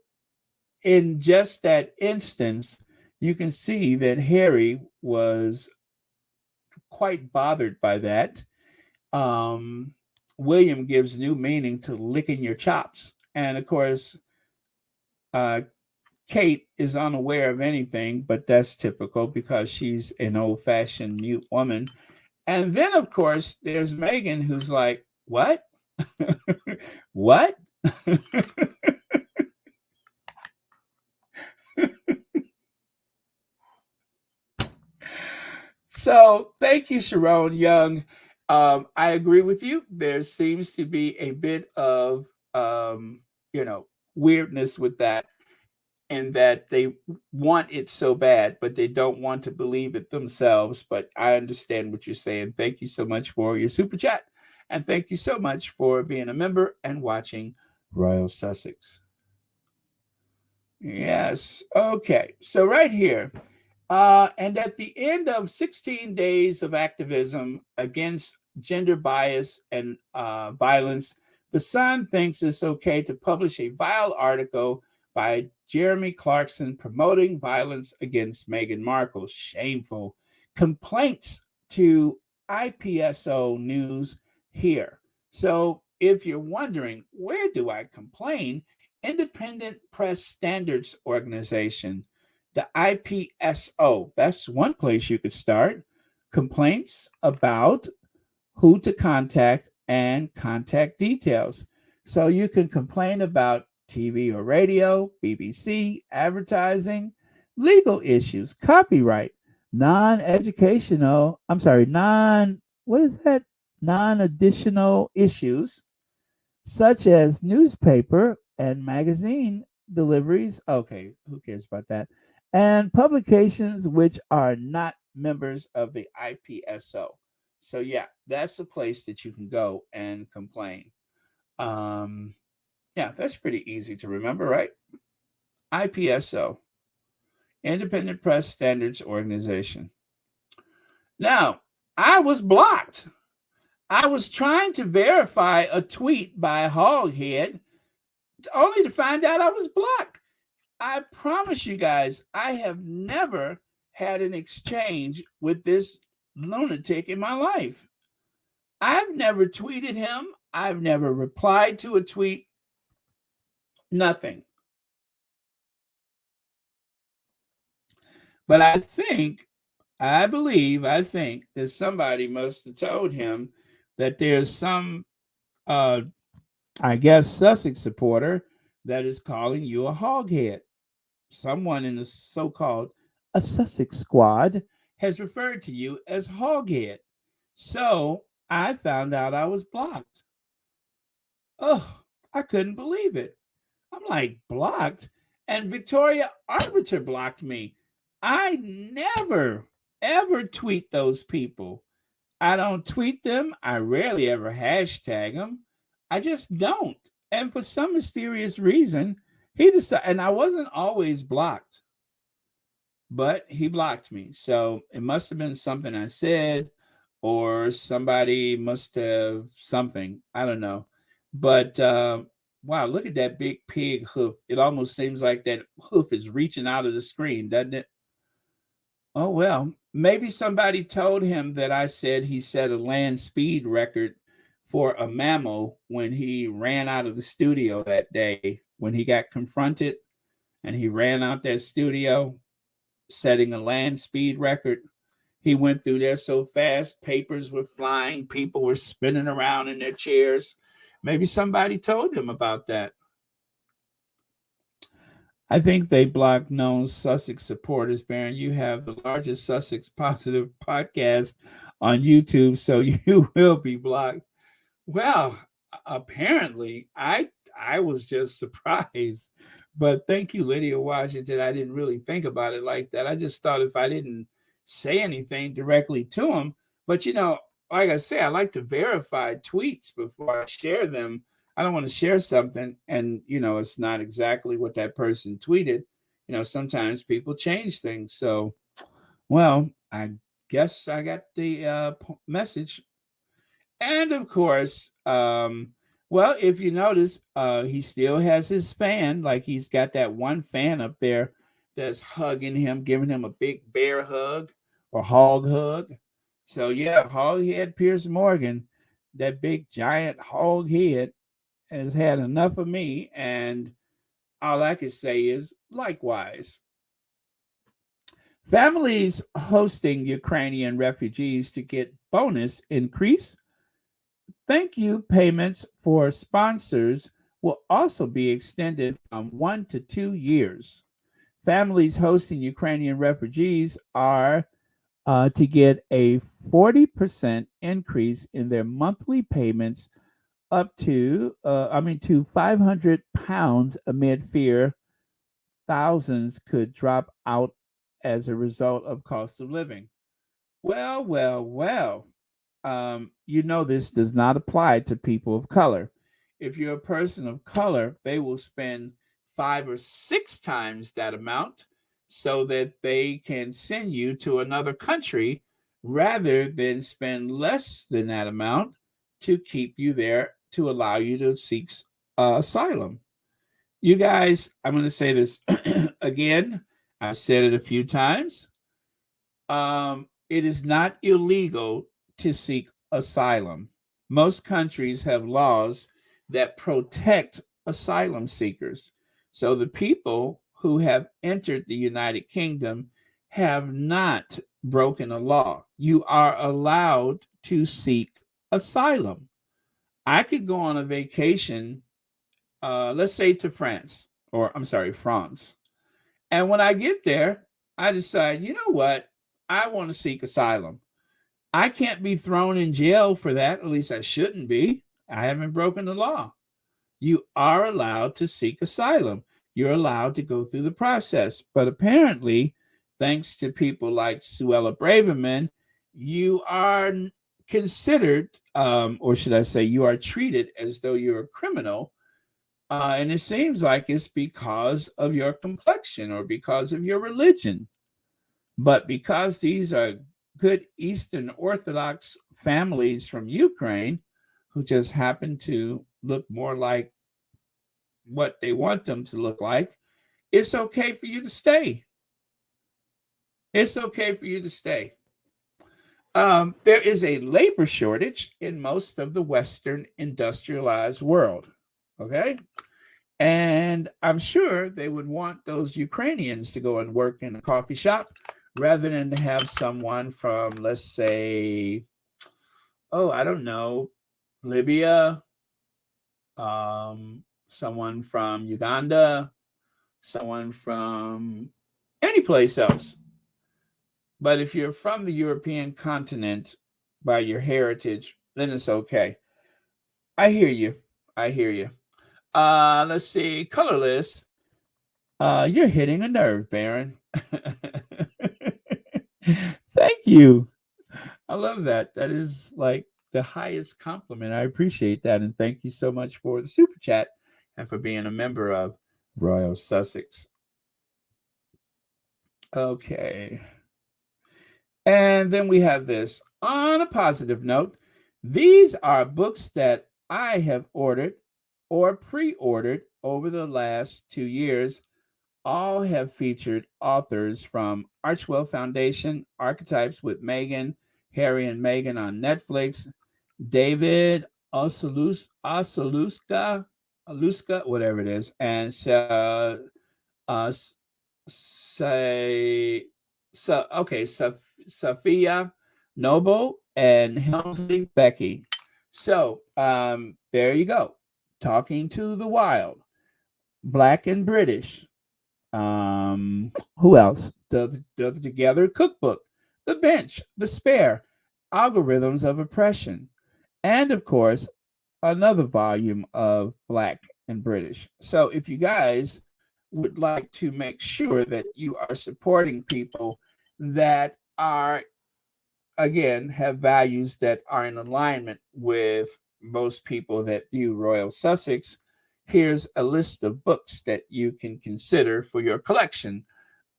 in just that instance, you can see that Harry was quite bothered by that. William gives new meaning to licking your chops. And of course, Kate is unaware of anything, but that's typical because she's an old-fashioned mute woman. And then, of course, there's Meghan, who's like, what? What? So thank you, Sharon Young. I agree with you. There seems to be a bit of, weirdness with that, and that they want it so bad, but they don't want to believe it themselves. But I understand what you're saying. Thank you so much for your super chat. And thank you so much for being a member and watching Royal Sussex. Yes. Okay. So right here, And at the end of 16 days of activism against gender bias and violence, The Sun thinks it's okay to publish a vile article by Jeremy Clarkson promoting violence against Meghan Markle. Shameful. Complaints to IPSO News here. So if you're wondering, where do I complain? Independent Press Standards Organization, the IPSO. That's one place you could start. Complaints about who to contact and contact details. So you can complain about TV or radio, BBC, advertising, legal issues, copyright, non-additional issues such as newspaper and magazine deliveries. Okay, who cares about that? And publications which are not members of the IPSO. So yeah, that's a place that you can go and complain. Yeah, that's pretty easy to remember, right? IPSO, Independent Press Standards Organization. Now, I was blocked. I was trying to verify a tweet by Hoghead, only to find out I was blocked. I promise you guys, I have never had an exchange with this lunatic in my life. I've never tweeted him. I've never replied to a tweet. Nothing. But I think that somebody must have told him that there's some, I guess, Sussex supporter that is calling you a hoghead. Someone in the so-called a Sussex squad has referred to you as hoghead. So I found out I was blocked. Oh, I couldn't believe it. I'm like, blocked? And Victoria Arbiter blocked me. I never, ever tweet those people. I don't tweet them. I rarely ever hashtag them. I just don't. And for some mysterious reason, he decided, and I wasn't always blocked, but he blocked me. So it must have been something I said, or somebody must have something. I don't know. But wow, look at that big pig hoof. It almost seems like that hoof is reaching out of the screen, doesn't it? Oh, well, maybe somebody told him that I said he set a land speed record for a mammal when he ran out of the studio that day, when he got confronted and he ran out that studio setting a land speed record. He went through there so fast, papers were flying, people were spinning around in their chairs. Maybe somebody told him about that. I think they blocked known Sussex supporters. Baron, you have the largest Sussex positive podcast on YouTube, so you will be blocked. Well, apparently, I was just surprised. But thank you, Lydia Washington. I didn't really think about it like that. I just thought if I didn't say anything directly to him, but like I say, I like to verify tweets before I share them. I don't want to share something and, it's not exactly what that person tweeted. Sometimes people change things. So, well, I guess I got the message. And of course, well, if you notice, he still has his fan. Like he's got that one fan up there that's hugging him, giving him a big bear hug or hog hug. So yeah, Hoghead Pierce Morgan, that big giant hog head, has had enough of me, and all I can say is likewise. Families hosting Ukrainian refugees to get bonus increase. Thank you payments for sponsors will also be extended from 1 to 2 years. Families hosting Ukrainian refugees are to get a 40% increase in their monthly payments up to, to £500 amid fear thousands could drop out as a result of cost of living. Well. This does not apply to people of color. If you're a person of color, they will spend 5 or 6 times that amount so that they can send you to another country rather than spend less than that amount to keep you there to allow you to seek asylum. You guys, I'm going to say this again. I've said it a few times. It is not illegal to seek asylum. Most countries have laws that protect asylum seekers. So the people who have entered the United Kingdom have not broken a law. You are allowed to seek asylum. I could go on a vacation, let's say to France, or I'm sorry, France. And when I get there, I decide, you know what? I want to seek asylum. I can't be thrown in jail for that. At least I shouldn't be. I haven't broken the law. You are allowed to seek asylum. You're allowed to go through the process. But apparently, thanks to people like Suella Braverman, you are considered, or should I say, you are treated as though you're a criminal. And it seems like it's because of your complexion or because of your religion. But because these are good Eastern Orthodox families from Ukraine who just happen to look more like what they want them to look like, it's okay for you to stay. It's okay for you to stay. There is a labor shortage in most of the Western industrialized world. Okay. And I'm sure they would want those Ukrainians to go and work in a coffee shop rather than to have someone from, let's say, I don't know, Libya, someone from Uganda, someone from any place else. But if you're from the European continent by your heritage, then it's okay. I hear you. I hear you. Let's see. Colorless. You're hitting a nerve, Baron. Thank you. I love that. That is like the highest compliment. I appreciate that. And thank you so much for the super chat and for being a member of Royal Sussex. Okay. And then we have this. On a positive note, these are books that I have ordered or pre-ordered over the last 2 years. All have featured authors from Archwell Foundation, Archetypes with Meghan, Harry and Meghan on Netflix, David Aluska, whatever it is, and Sophia Noble and Helmsley Becky. So there you go. Talking to the Wild, Black and British. Who else? The Together Cookbook, The Bench, The Spare, Algorithms of Oppression, and of course, another volume of Black and British. So if you guys would like to make sure that you are supporting people that are, again, have values that are in alignment with most people that view Royal Sussex, here's a list of books that you can consider for your collection.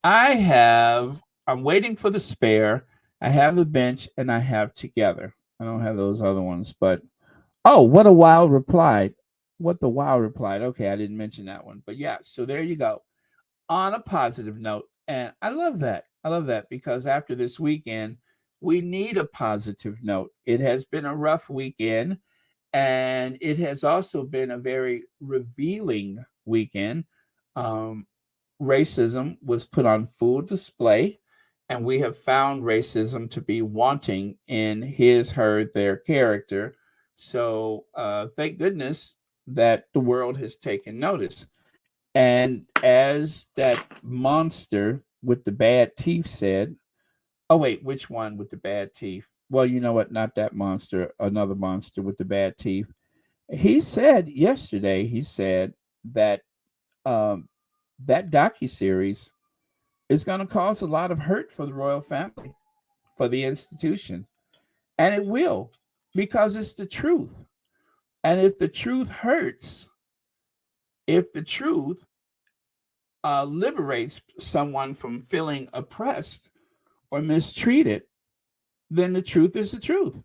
I'm waiting for The Spare. I have The Bench and I have Together. I don't have those other ones, but What the Wild replied. Okay, I didn't mention that one, but yeah, so there you go. On a positive note, and I love that. I love that because after this weekend, we need a positive note. It has been a rough weekend, and it has also been a very revealing weekend. Racism was put on full display, and we have found racism to be wanting in his, her, their character. So thank goodness that the world has taken notice. And as that monster with the bad teeth said, which one with the bad teeth? Well, you know what? Not that monster, another monster with the bad teeth. He said yesterday, that that docuseries is going to cause a lot of hurt for the royal family, for the institution. And it will, because it's the truth. And if the truth hurts, if the truth liberates someone from feeling oppressed or mistreated, then the truth is the truth.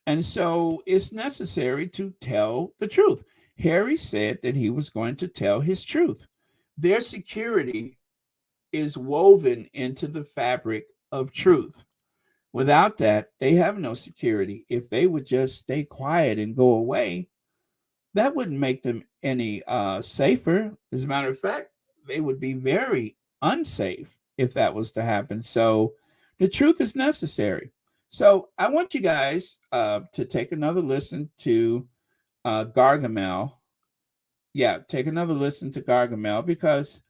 And so it's necessary to tell the truth. Harry said that he was going to tell his truth. Their security is woven into the fabric of truth. Without that, they have no security. If they would just stay quiet and go away, that wouldn't make them any safer. As a matter of fact, they would be very unsafe if that was to happen. So the truth is necessary. So I want you guys to take another listen to Gargamel. Yeah, take another listen to Gargamel, because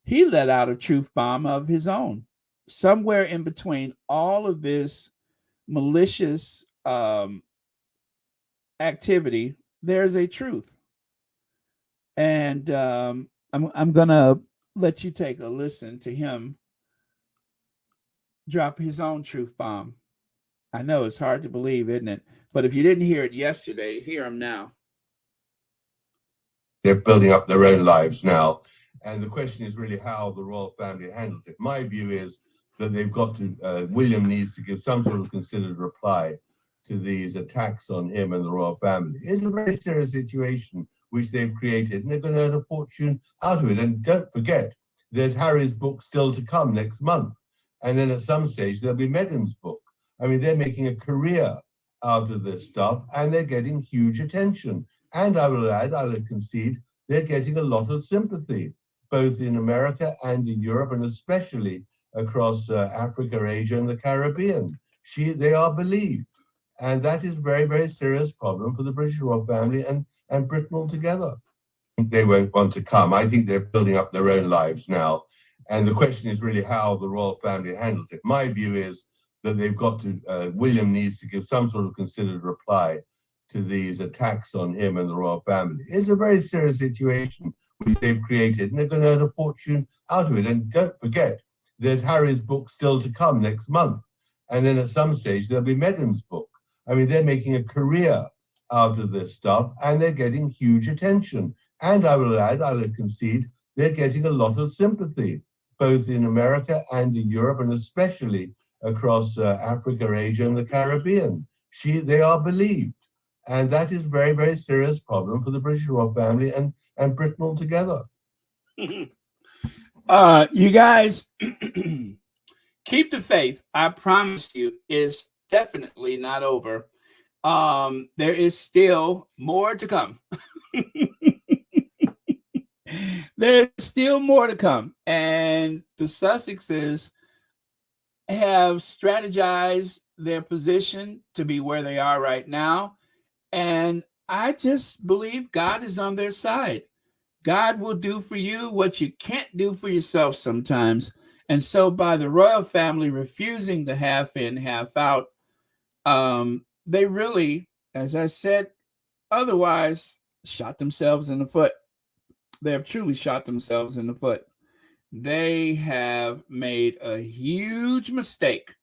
he let out a truth bomb of his own. Somewhere in between all of this malicious activity, there's a truth. And I'm gonna let you take a listen to him drop his own truth bomb. I know it's hard to believe, isn't it? But if you didn't hear it yesterday, hear him now.
They're building up their own lives now. And the question is really how the royal family handles it. My view is that they've got to, William needs to give some sort of considered reply to these attacks on him and the royal family. It's a very serious situation which they've created, and they're going to earn a fortune out of it. And don't forget, there's Harry's book still to come next month. And then at some stage, there'll be Meghan's book. I mean, they're making a career out of this stuff, and they're getting huge attention. And I will add, I will concede, they're getting a lot of sympathy, both in America and in Europe, and especially across Africa, Asia, and the Caribbean. They are believed. And that is a very, very serious problem for the British royal family and Britain altogether. They won't want to come. I think they're building up their own lives now. And the question is really how the royal family handles it. My view is that they've got to, William needs to give some sort of considered reply to these attacks on him and the royal family. It's a very serious situation which they've created, and they're going to earn a fortune out of it. And don't forget, there's Harry's book still to come next month. And then at some stage, there'll be Meghan's book. I mean, they're making a career out of this stuff, and they're getting huge attention. And I will add, I will concede, they're getting a lot of sympathy, both in America and in Europe, and especially across Africa, Asia, and the Caribbean. They are believed. And that is a very, very serious problem for the British royal family and Britain altogether.
You guys, keep the faith. I promise you, it's definitely not over. There is still more to come. There's still more to come. And the Sussexes have strategized their position to be where they are right now. And I just believe God is on their side. God will do for you what you can't do for yourself sometimes. And so by the royal family refusing the half in, half out, they really, as I said, otherwise shot themselves in the foot. They have truly shot themselves in the foot. They have made a huge mistake,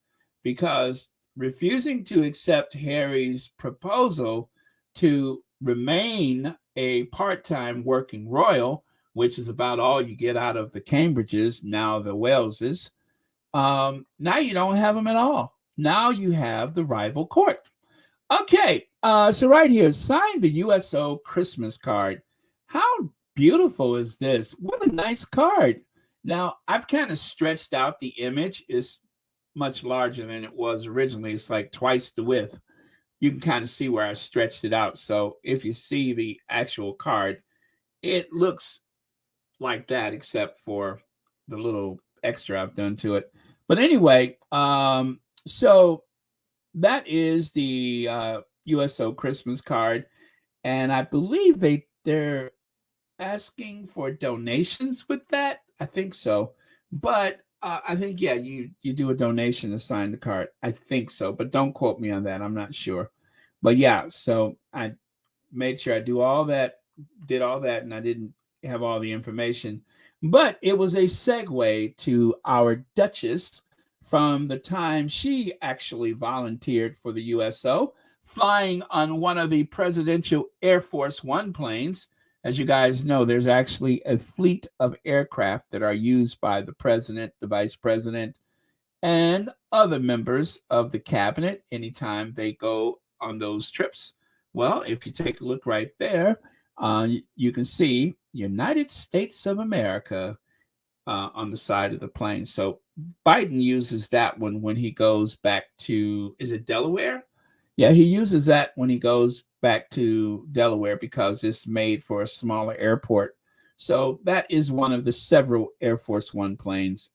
because refusing to accept Harry's proposal to remain a part-time working royal, which is about all you get out of the Cambridges, now the Waleses, now you don't have them at all. Now you have the rival court. Okay, so right here, sign the USO Christmas card. How beautiful is this? What a nice card. Now, I've kind of stretched out the image. It's much larger than it was originally. It's like twice the width. You can kind of see where I stretched it out. So if you see the actual card, it looks like that, except for the little extra I've done to it. But anyway, so that is the USO Christmas card. And I believe they're asking for donations with that. I think so. But I think, yeah, you do a donation to sign the card. I think so, but don't quote me on that. I'm not sure. But yeah, so I made sure I did all that, and I didn't have all the information. But it was a segue to our Duchess from the time she actually volunteered for the USO, flying on one of the presidential Air Force One planes, As you guys know, there's actually a fleet of aircraft that are used by the president, the vice president, and other members of the cabinet anytime they go on those trips. Well, if you take a look right there, you can see United States of America on the side of the plane. So Biden uses that one when he goes back to, is it Delaware? Yeah, he uses that when he goes back to Delaware because it's made for a smaller airport. So that is one of the several Air Force One planes.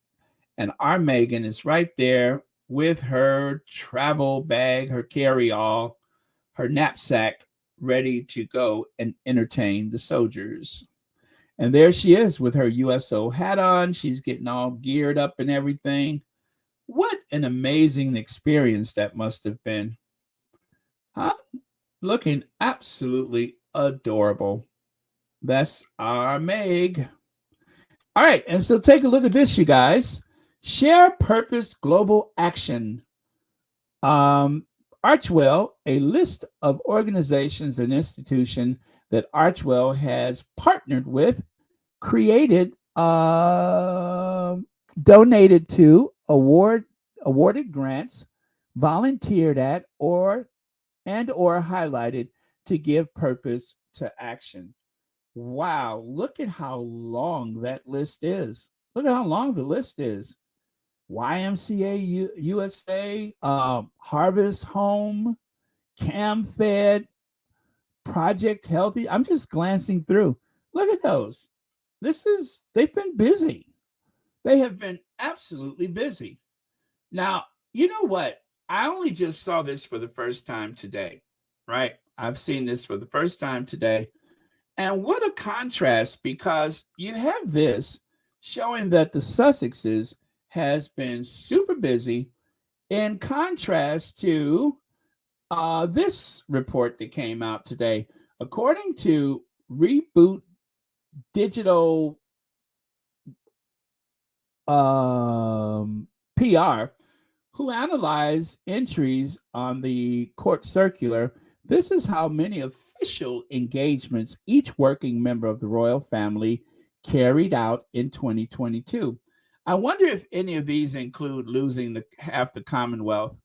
And our Meghan is right there with her travel bag, her carry-all, her knapsack, ready to go and entertain the soldiers. And there she is with her USO hat on. She's getting all geared up and everything. What an amazing experience that must have been. Huh? Looking absolutely adorable. That's our Meg. All right, and so take a look at this, you guys. Share Purpose Global Action. Archwell, a list of organizations and institutions that Archwell has partnered with, created, donated to, awarded grants, volunteered at, or highlighted to give purpose to action. Wow, look at how long that list is. Look at how long the list is. YMCA USA, Harvest Home, CamFed, Project Healthy. I'm just glancing through. Look at those. They've been busy. They have been absolutely busy. Now, you know what? I only just saw this for the first time today, right? I've seen this for the first time today. And what a contrast, because you have this showing that the Sussexes has been super busy, in contrast to this report that came out today. According to Reboot Digital PR, who analyzed entries on the court circular, this is how many official engagements each working member of the royal family carried out in 2022. I wonder if any of these include losing half the Commonwealth.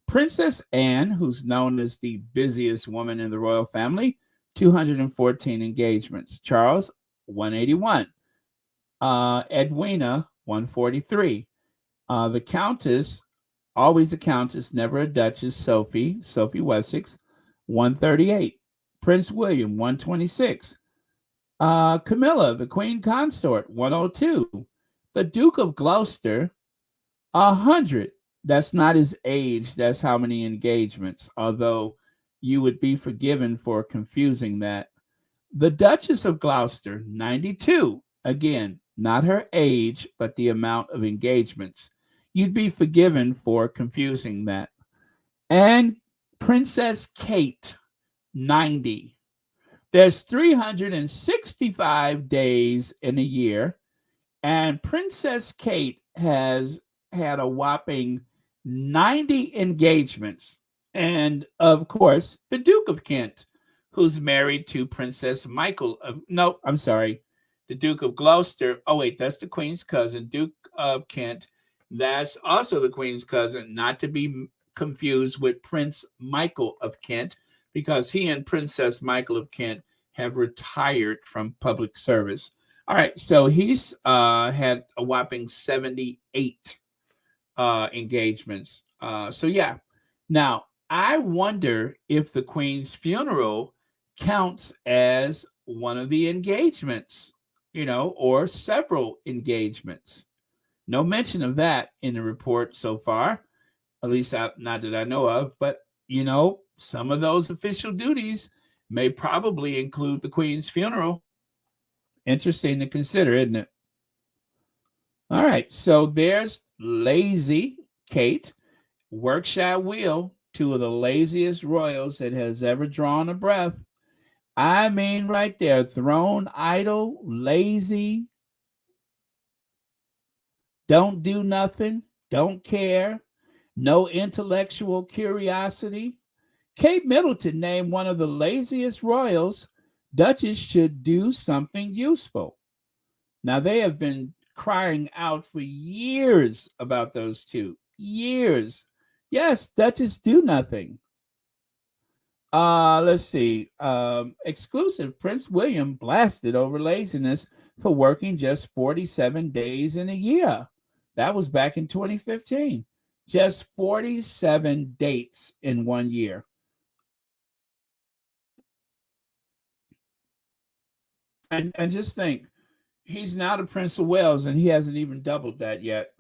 Princess Anne, who's known as the busiest woman in the royal family, 214 engagements. Charles, 181. Edwina, 143. The Countess, always a Countess, never a Duchess, Sophie Wessex, 138. Prince William, 126. Camilla, the Queen Consort, 102. The Duke of Gloucester, 100. That's not his age. That's how many engagements, although you would be forgiven for confusing that. The Duchess of Gloucester, 92. Again, not her age, but the amount of engagements. You'd be forgiven for confusing that. And Princess Kate, 90. There's 365 days in a year. And Princess Kate has had a whopping 90 engagements. And of course, the Duke of Kent, who's married to Princess Michael the Duke of Gloucester. Oh, wait, that's the Queen's cousin, Duke of Kent. That's also the Queen's cousin, not to be confused with Prince Michael of Kent, because he and Princess Michael of Kent have retired from public service. All right, so he's had a whopping 78 engagements. So yeah. Now, I wonder if the Queen's funeral counts as one of the engagements, or several engagements. No mention of that in the report so far, at least not that I know of. But, some of those official duties may probably include the Queen's funeral. Interesting to consider, isn't it? All right, so there's Lazy Kate, Workshop Wheel, two of the laziest royals that has ever drawn a breath. I mean, right there, throne idle, lazy, don't do nothing, don't care, no intellectual curiosity. Kate Middleton named one of the laziest royals Duchess should do something useful. Now, they have been crying out for years about those two. Years. Yes, Duchess, do nothing. Let's see. Exclusive. Prince William blasted over laziness for working just 47 days in a year. That was back in 2015. Just 47 dates in 1 year. And just think, he's now the Prince of Wales, and he hasn't even doubled that yet.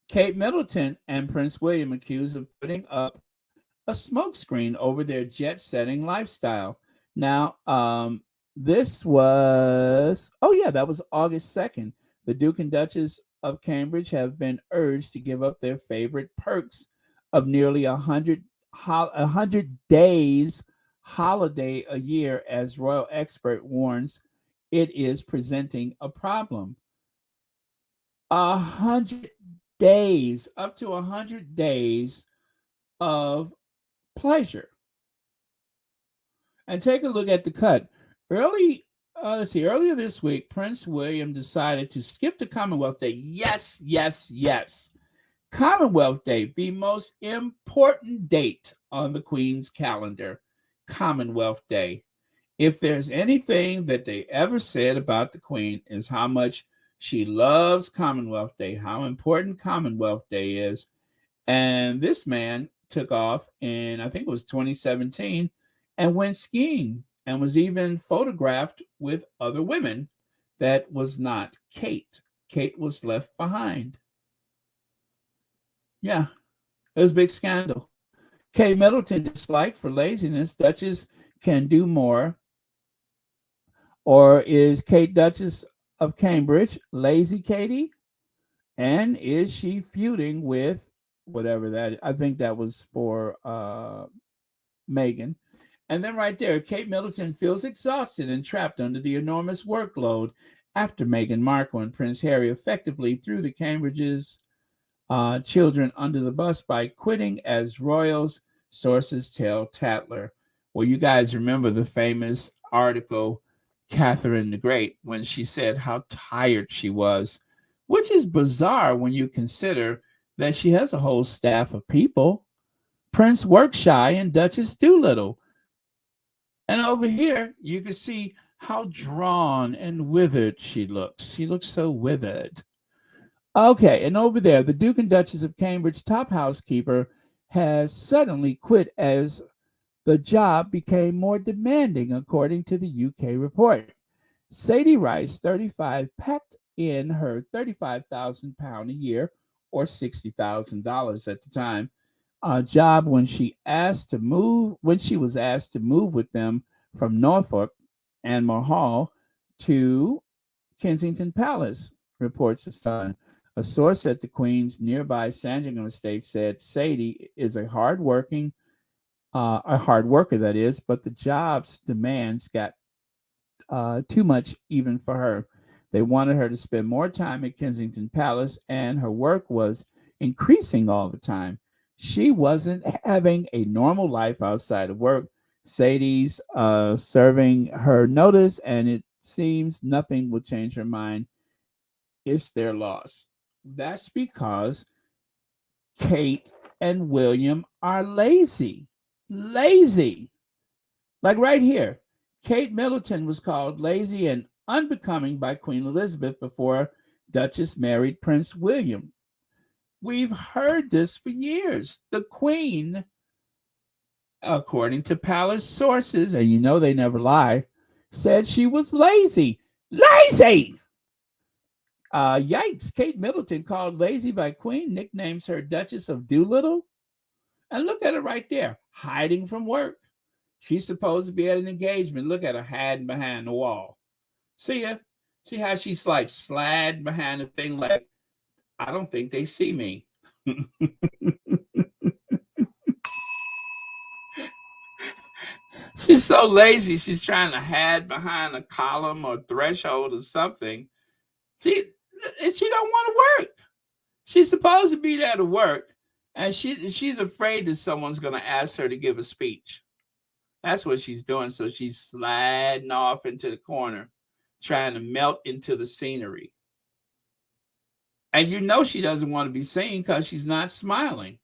Kate Middleton and Prince William accused of putting up a smokescreen over their jet-setting lifestyle. Now, this was, that was August 2nd. The Duke and Duchess of Cambridge have been urged to give up their favorite perks of nearly 100 days holiday a year, as royal expert warns it is presenting a problem. 100 days, up to 100 days of pleasure. And take a look at the cut. Earlier this week, Prince William decided to skip the Commonwealth Day. Yes, yes, yes. Commonwealth Day, the most important date on the Queen's calendar. Commonwealth Day. If there's anything that they ever said about the Queen is how much she loves Commonwealth Day, how important Commonwealth Day is. And this man took off in, I think it was 2017, and went skiing and was even photographed with other women. That was not Kate. Kate was left behind. Yeah, it was a big scandal. Kate Middleton disliked for laziness. Duchess can do more. Or is Kate Duchess of Cambridge lazy, Katie? And is she feuding with whatever that is? I think that was for Meghan. And then right there, Kate Middleton feels exhausted and trapped under the enormous workload after Meghan Markle and Prince Harry effectively threw the Cambridges' children under the bus by quitting as royals, sources tell Tatler. Well, you guys remember the famous article, Catherine the Great, when she said how tired she was, which is bizarre when you consider that she has a whole staff of people. Prince works shy and Duchess do little. And over here, you can see how drawn and withered she looks. She looks so withered. Okay, and over there, the Duke and Duchess of Cambridge top housekeeper has suddenly quit as the job became more demanding, according to the UK report. Sadie Rice, 35, packed in her £35,000 a year, or $60,000 at the time, job when she was asked to move with them from Norfolk and Hall to Kensington Palace, reports The Sun. A source at the Queen's nearby Sandringham estate said Sadie is a hard worker, that is, but the job's demands got too much even for her. They wanted her to spend more time at Kensington Palace, and her work was increasing all the time. She wasn't having a normal life outside of work. Sadie's serving her notice, and it seems nothing will change her mind. It's their loss. That's because Kate and William are lazy. Lazy. Like right here, Kate Middleton was called lazy and unbecoming by Queen Elizabeth before Duchess married Prince William. We've heard this for years. The Queen, according to palace sources, and you know they never lie, said she was lazy. Lazy! Yikes, Kate Middleton called lazy by Queen, nicknames her Duchess of Doolittle. And look at her right there, hiding from work. She's supposed to be at an engagement. Look at her hiding behind the wall. See ya? See how she's like slid behind the thing like, I don't think they see me. She's so lazy, she's trying to hide behind a column or threshold or something. She don't want to work. She's supposed to be there to work, And she's afraid that someone's going to ask her to give a speech. That's what she's doing. So she's sliding off into the corner, trying to melt into the scenery. And you know she doesn't want to be seen because she's not smiling.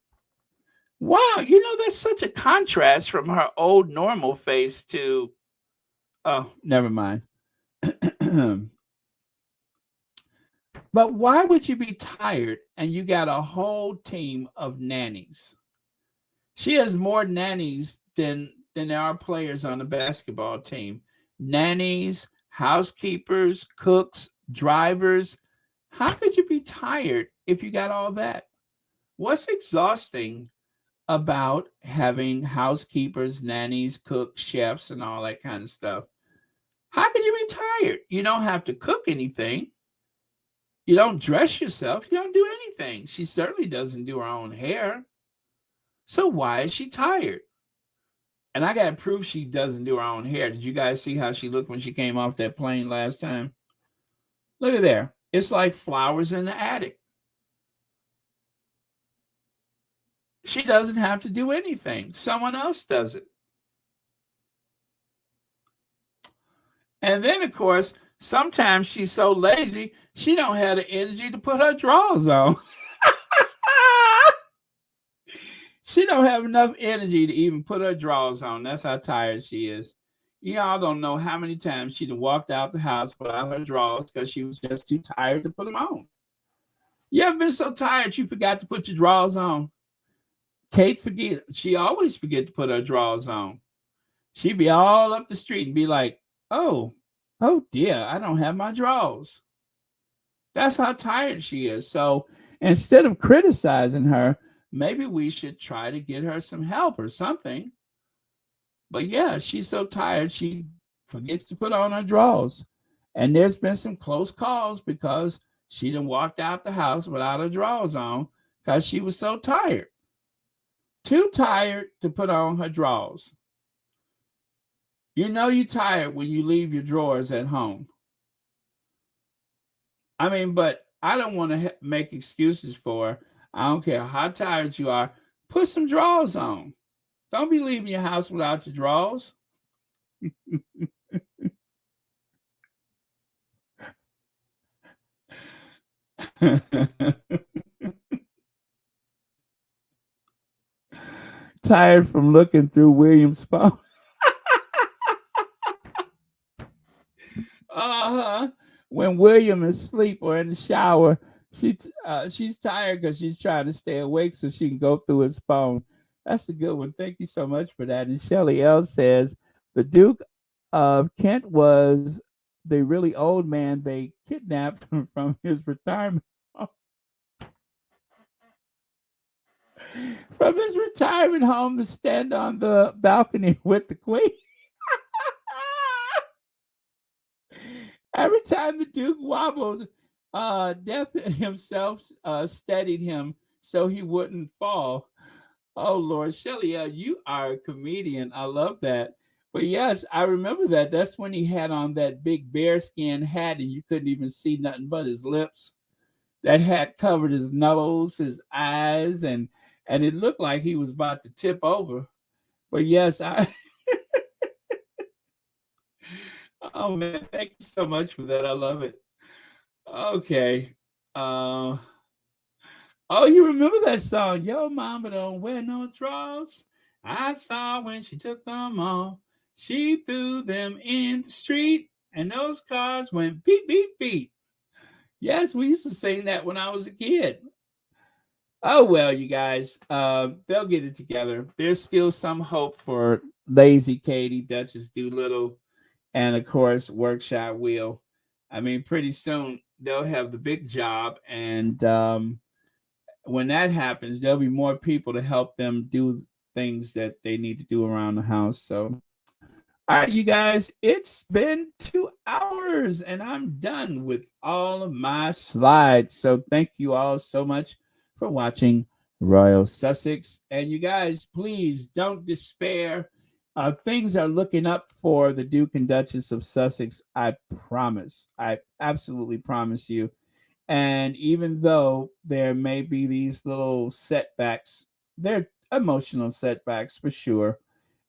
Wow, that's such a contrast from her old normal face to... Oh, never mind. But why would you be tired and you got a whole team of nannies? She has more nannies than there are players on the basketball team. Nannies, housekeepers, cooks, drivers. How could you be tired if you got all that? What's exhausting about having housekeepers, nannies, cooks, chefs, and all that kind of stuff? How could you be tired? You don't have to cook anything. You don't dress yourself. You don't do anything. She certainly doesn't do her own hair. So why is she tired? And I got proof she doesn't do her own hair. Did you guys see how she looked when she came off that plane last time? Look at there. It's like flowers in the attic. She doesn't have to do anything. Someone else does it. And then, of course, sometimes she's so lazy, she don't have the energy to put her drawers on. She don't have enough energy to even put her drawers on. That's how tired she is. Y'all don't know how many times she done walked out the house without her drawers because she was just too tired to put them on. You ever been so tired you forgot to put your drawers on? Kate forget. She always forget to put her drawers on. She'd be all up the street and be like, oh dear, I don't have my drawers. That's how tired she is. So instead of criticizing her, maybe we should try to get her some help or something. But yeah, she's so tired, she forgets to put on her drawers. And there's been some close calls because she done walked out the house without her drawers on because she was so tired. Too tired to put on her drawers. You know you're tired when you leave your drawers at home. I mean, but I don't want to make excuses for her. I don't care how tired you are. Put some drawers on. Don't be leaving your house without your drawers. Tired from looking through William's phone. When William is asleep or in the shower, she's tired because she's trying to stay awake so she can go through his phone. That's a good one. Thank you so much for that. And Shelly L says the Duke of Kent was the really old man they kidnapped from his retirement home. From his retirement home to stand on the balcony with the Queen. Every time the Duke wobbled, Death himself steadied him so he wouldn't fall. Oh, Lord. Shelly, you are a comedian. I love that. But yes, I remember that. That's when he had on that big bearskin hat and you couldn't even see nothing but his lips. That hat covered his nose, his eyes, and it looked like he was about to tip over. But yes, oh, man, thank you so much for that. I love it. Okay. Oh, you remember that song? Yo, mama don't wear no drawers. I saw when she took them off. She threw them in the street, and those cars went beep, beep, beep. Yes, we used to sing that when I was a kid. Oh, well, you guys, they'll get it together. There's still some hope for Lazy Katie, Duchess Doolittle, and, of course, Workshop Will. I mean, pretty soon they'll have the big job, and when that happens, there'll be more people to help them do things that they need to do around the house. So, all right, you guys, it's been 2 hours, and I'm done with all of my slides. So thank you all so much for watching Royal Sussex. And you guys, please don't despair. Things are looking up for the Duke and Duchess of Sussex. I promise. I absolutely promise you. And even though there may be these little setbacks, they're emotional setbacks for sure.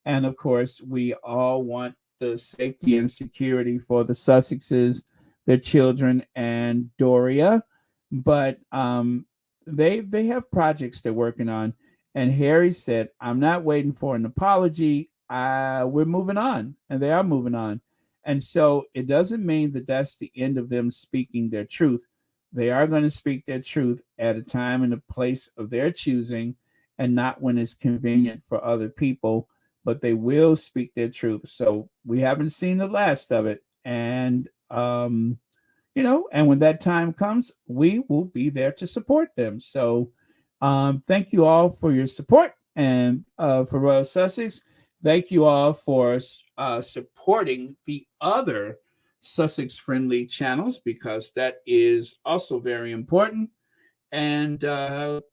And of course, we all want the safety and security for the Sussexes, their children, and Doria. But they have projects they're working on. And Harry said, I'm not waiting for an apology. We're moving on. And they are moving on. And so it doesn't mean that that's the end of them speaking their truth. They are going to speak their truth at a time and a place of their choosing, and not when it's convenient for other people, but they will speak their truth. So we haven't seen the last of it. And, and when that time comes, we will be there to support them. So thank you all for your support. And for Royal Sussex, thank you all for supporting the other Sussex-friendly channels, because that is also very important. And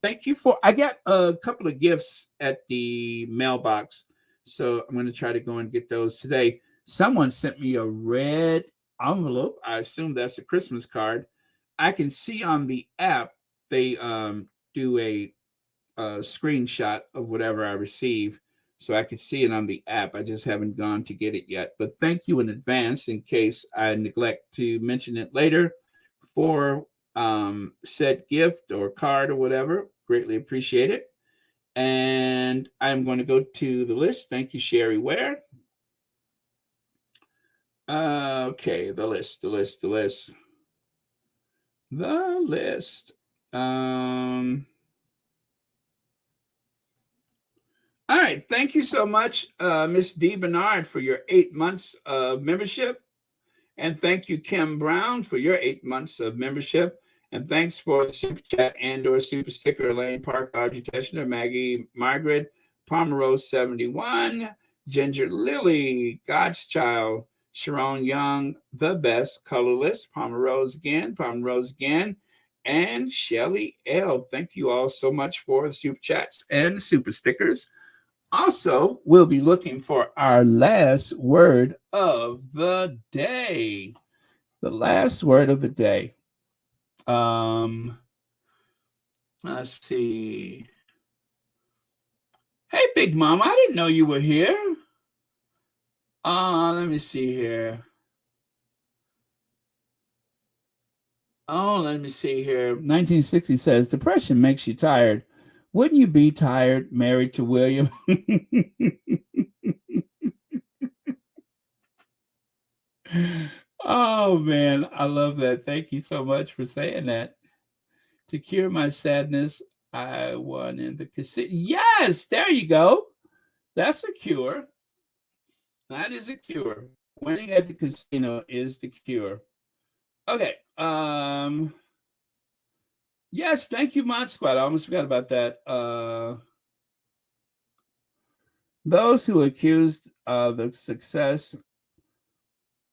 thank you I got a couple of gifts at the mailbox, so I'm going to try to go and get those today. Someone sent me a red envelope. I assume that's a Christmas card. I can see on the app they do a screenshot of whatever I receive, so I could see it on the app. I just haven't gone to get it yet. But thank you in advance in case I neglect to mention it later for said gift or card or whatever. Greatly appreciate it. And I'm going to go to the list. Thank you, Sherry Ware. Okay, the list. All right, thank you so much, Miss D. Bernard, for your 8 months of membership. And thank you, Kim Brown, for your 8 months of membership. And thanks for the super chat and or super sticker, Elaine Park, Audrey Teschner, Maggie Margaret, Pomerose 71, Ginger Lily, God's Child, Sharon Young, The Best, Colorless, Pomerose again, and Shelly L. Thank you all so much for the super chats and the super stickers. Also, we'll be looking for our last word of the day. The last word of the day. Let's see. Hey, Big Mama, I didn't know you were here. Let me see here. Let me see here. 1960 says, depression makes you tired. Wouldn't you be tired married to William? Oh, man, I love that. Thank you so much for saying that. To cure my sadness, I won in the casino. Yes, there you go. That's a cure. That is a cure. Winning at the casino is the cure. Okay. Yes, thank you, Mod Squad. I almost forgot about that. Those who accused the success,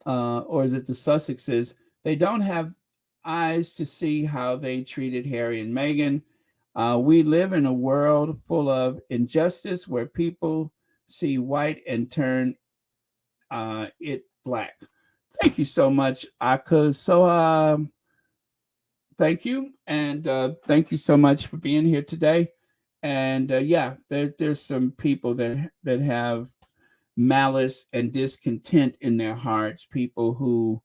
or is it the Sussexes, they don't have eyes to see how they treated Harry and Meghan. We live in a world full of injustice where people see white and turn it black. Thank you so much, Aka. So thank you. And thank you so much for being here today. And there's some people that have malice and discontent in their hearts, people who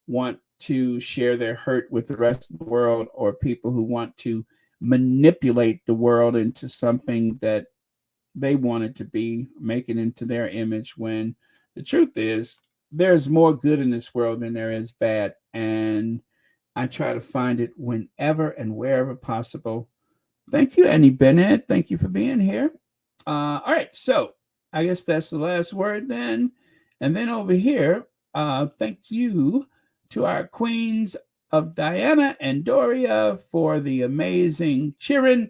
want to share their hurt with the rest of the world, or people who want to manipulate the world into something that they want it to be, make it into their image, when the truth is there's more good in this world than there is bad. And I try to find it whenever and wherever possible. Thank you, Annie Bennett. Thank you for being here. All right, so I guess that's the last word then. And then over here, thank you to our queens of Diana and Doria for the amazing cheering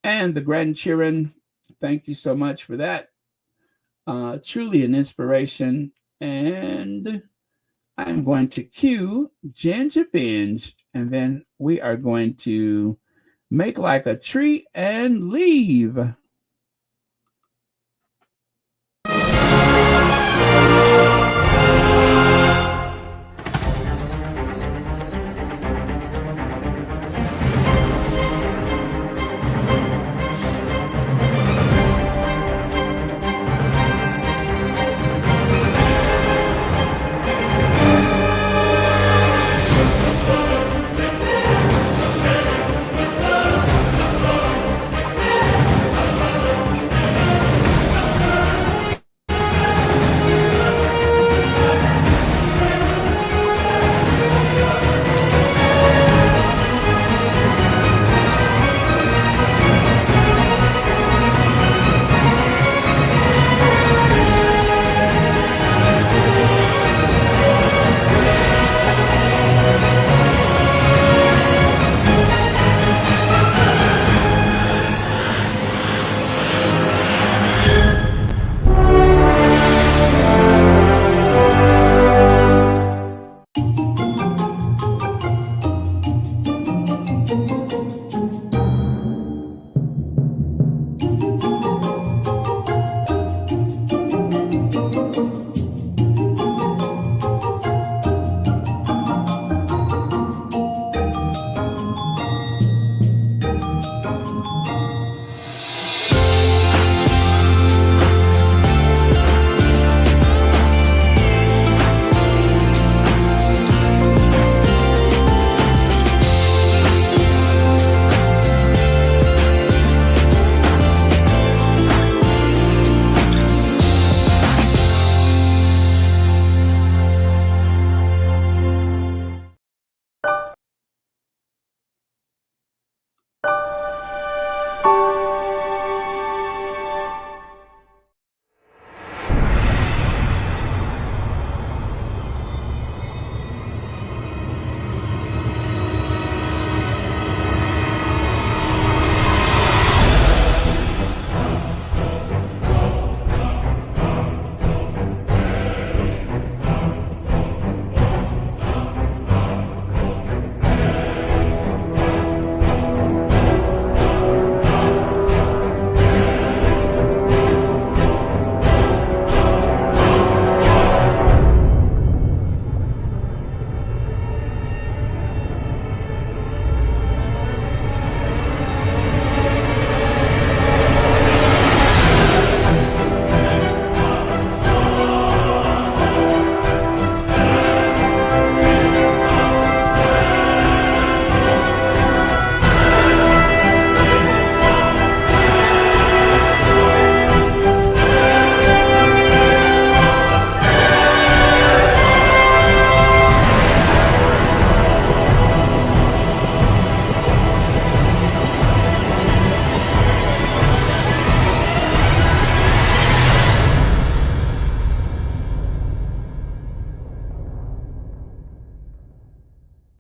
and the grandcheering. Thank you so much for that. Truly an inspiration. And I'm going to cue Ginger Binge, and then we are going to make like a tree and leave.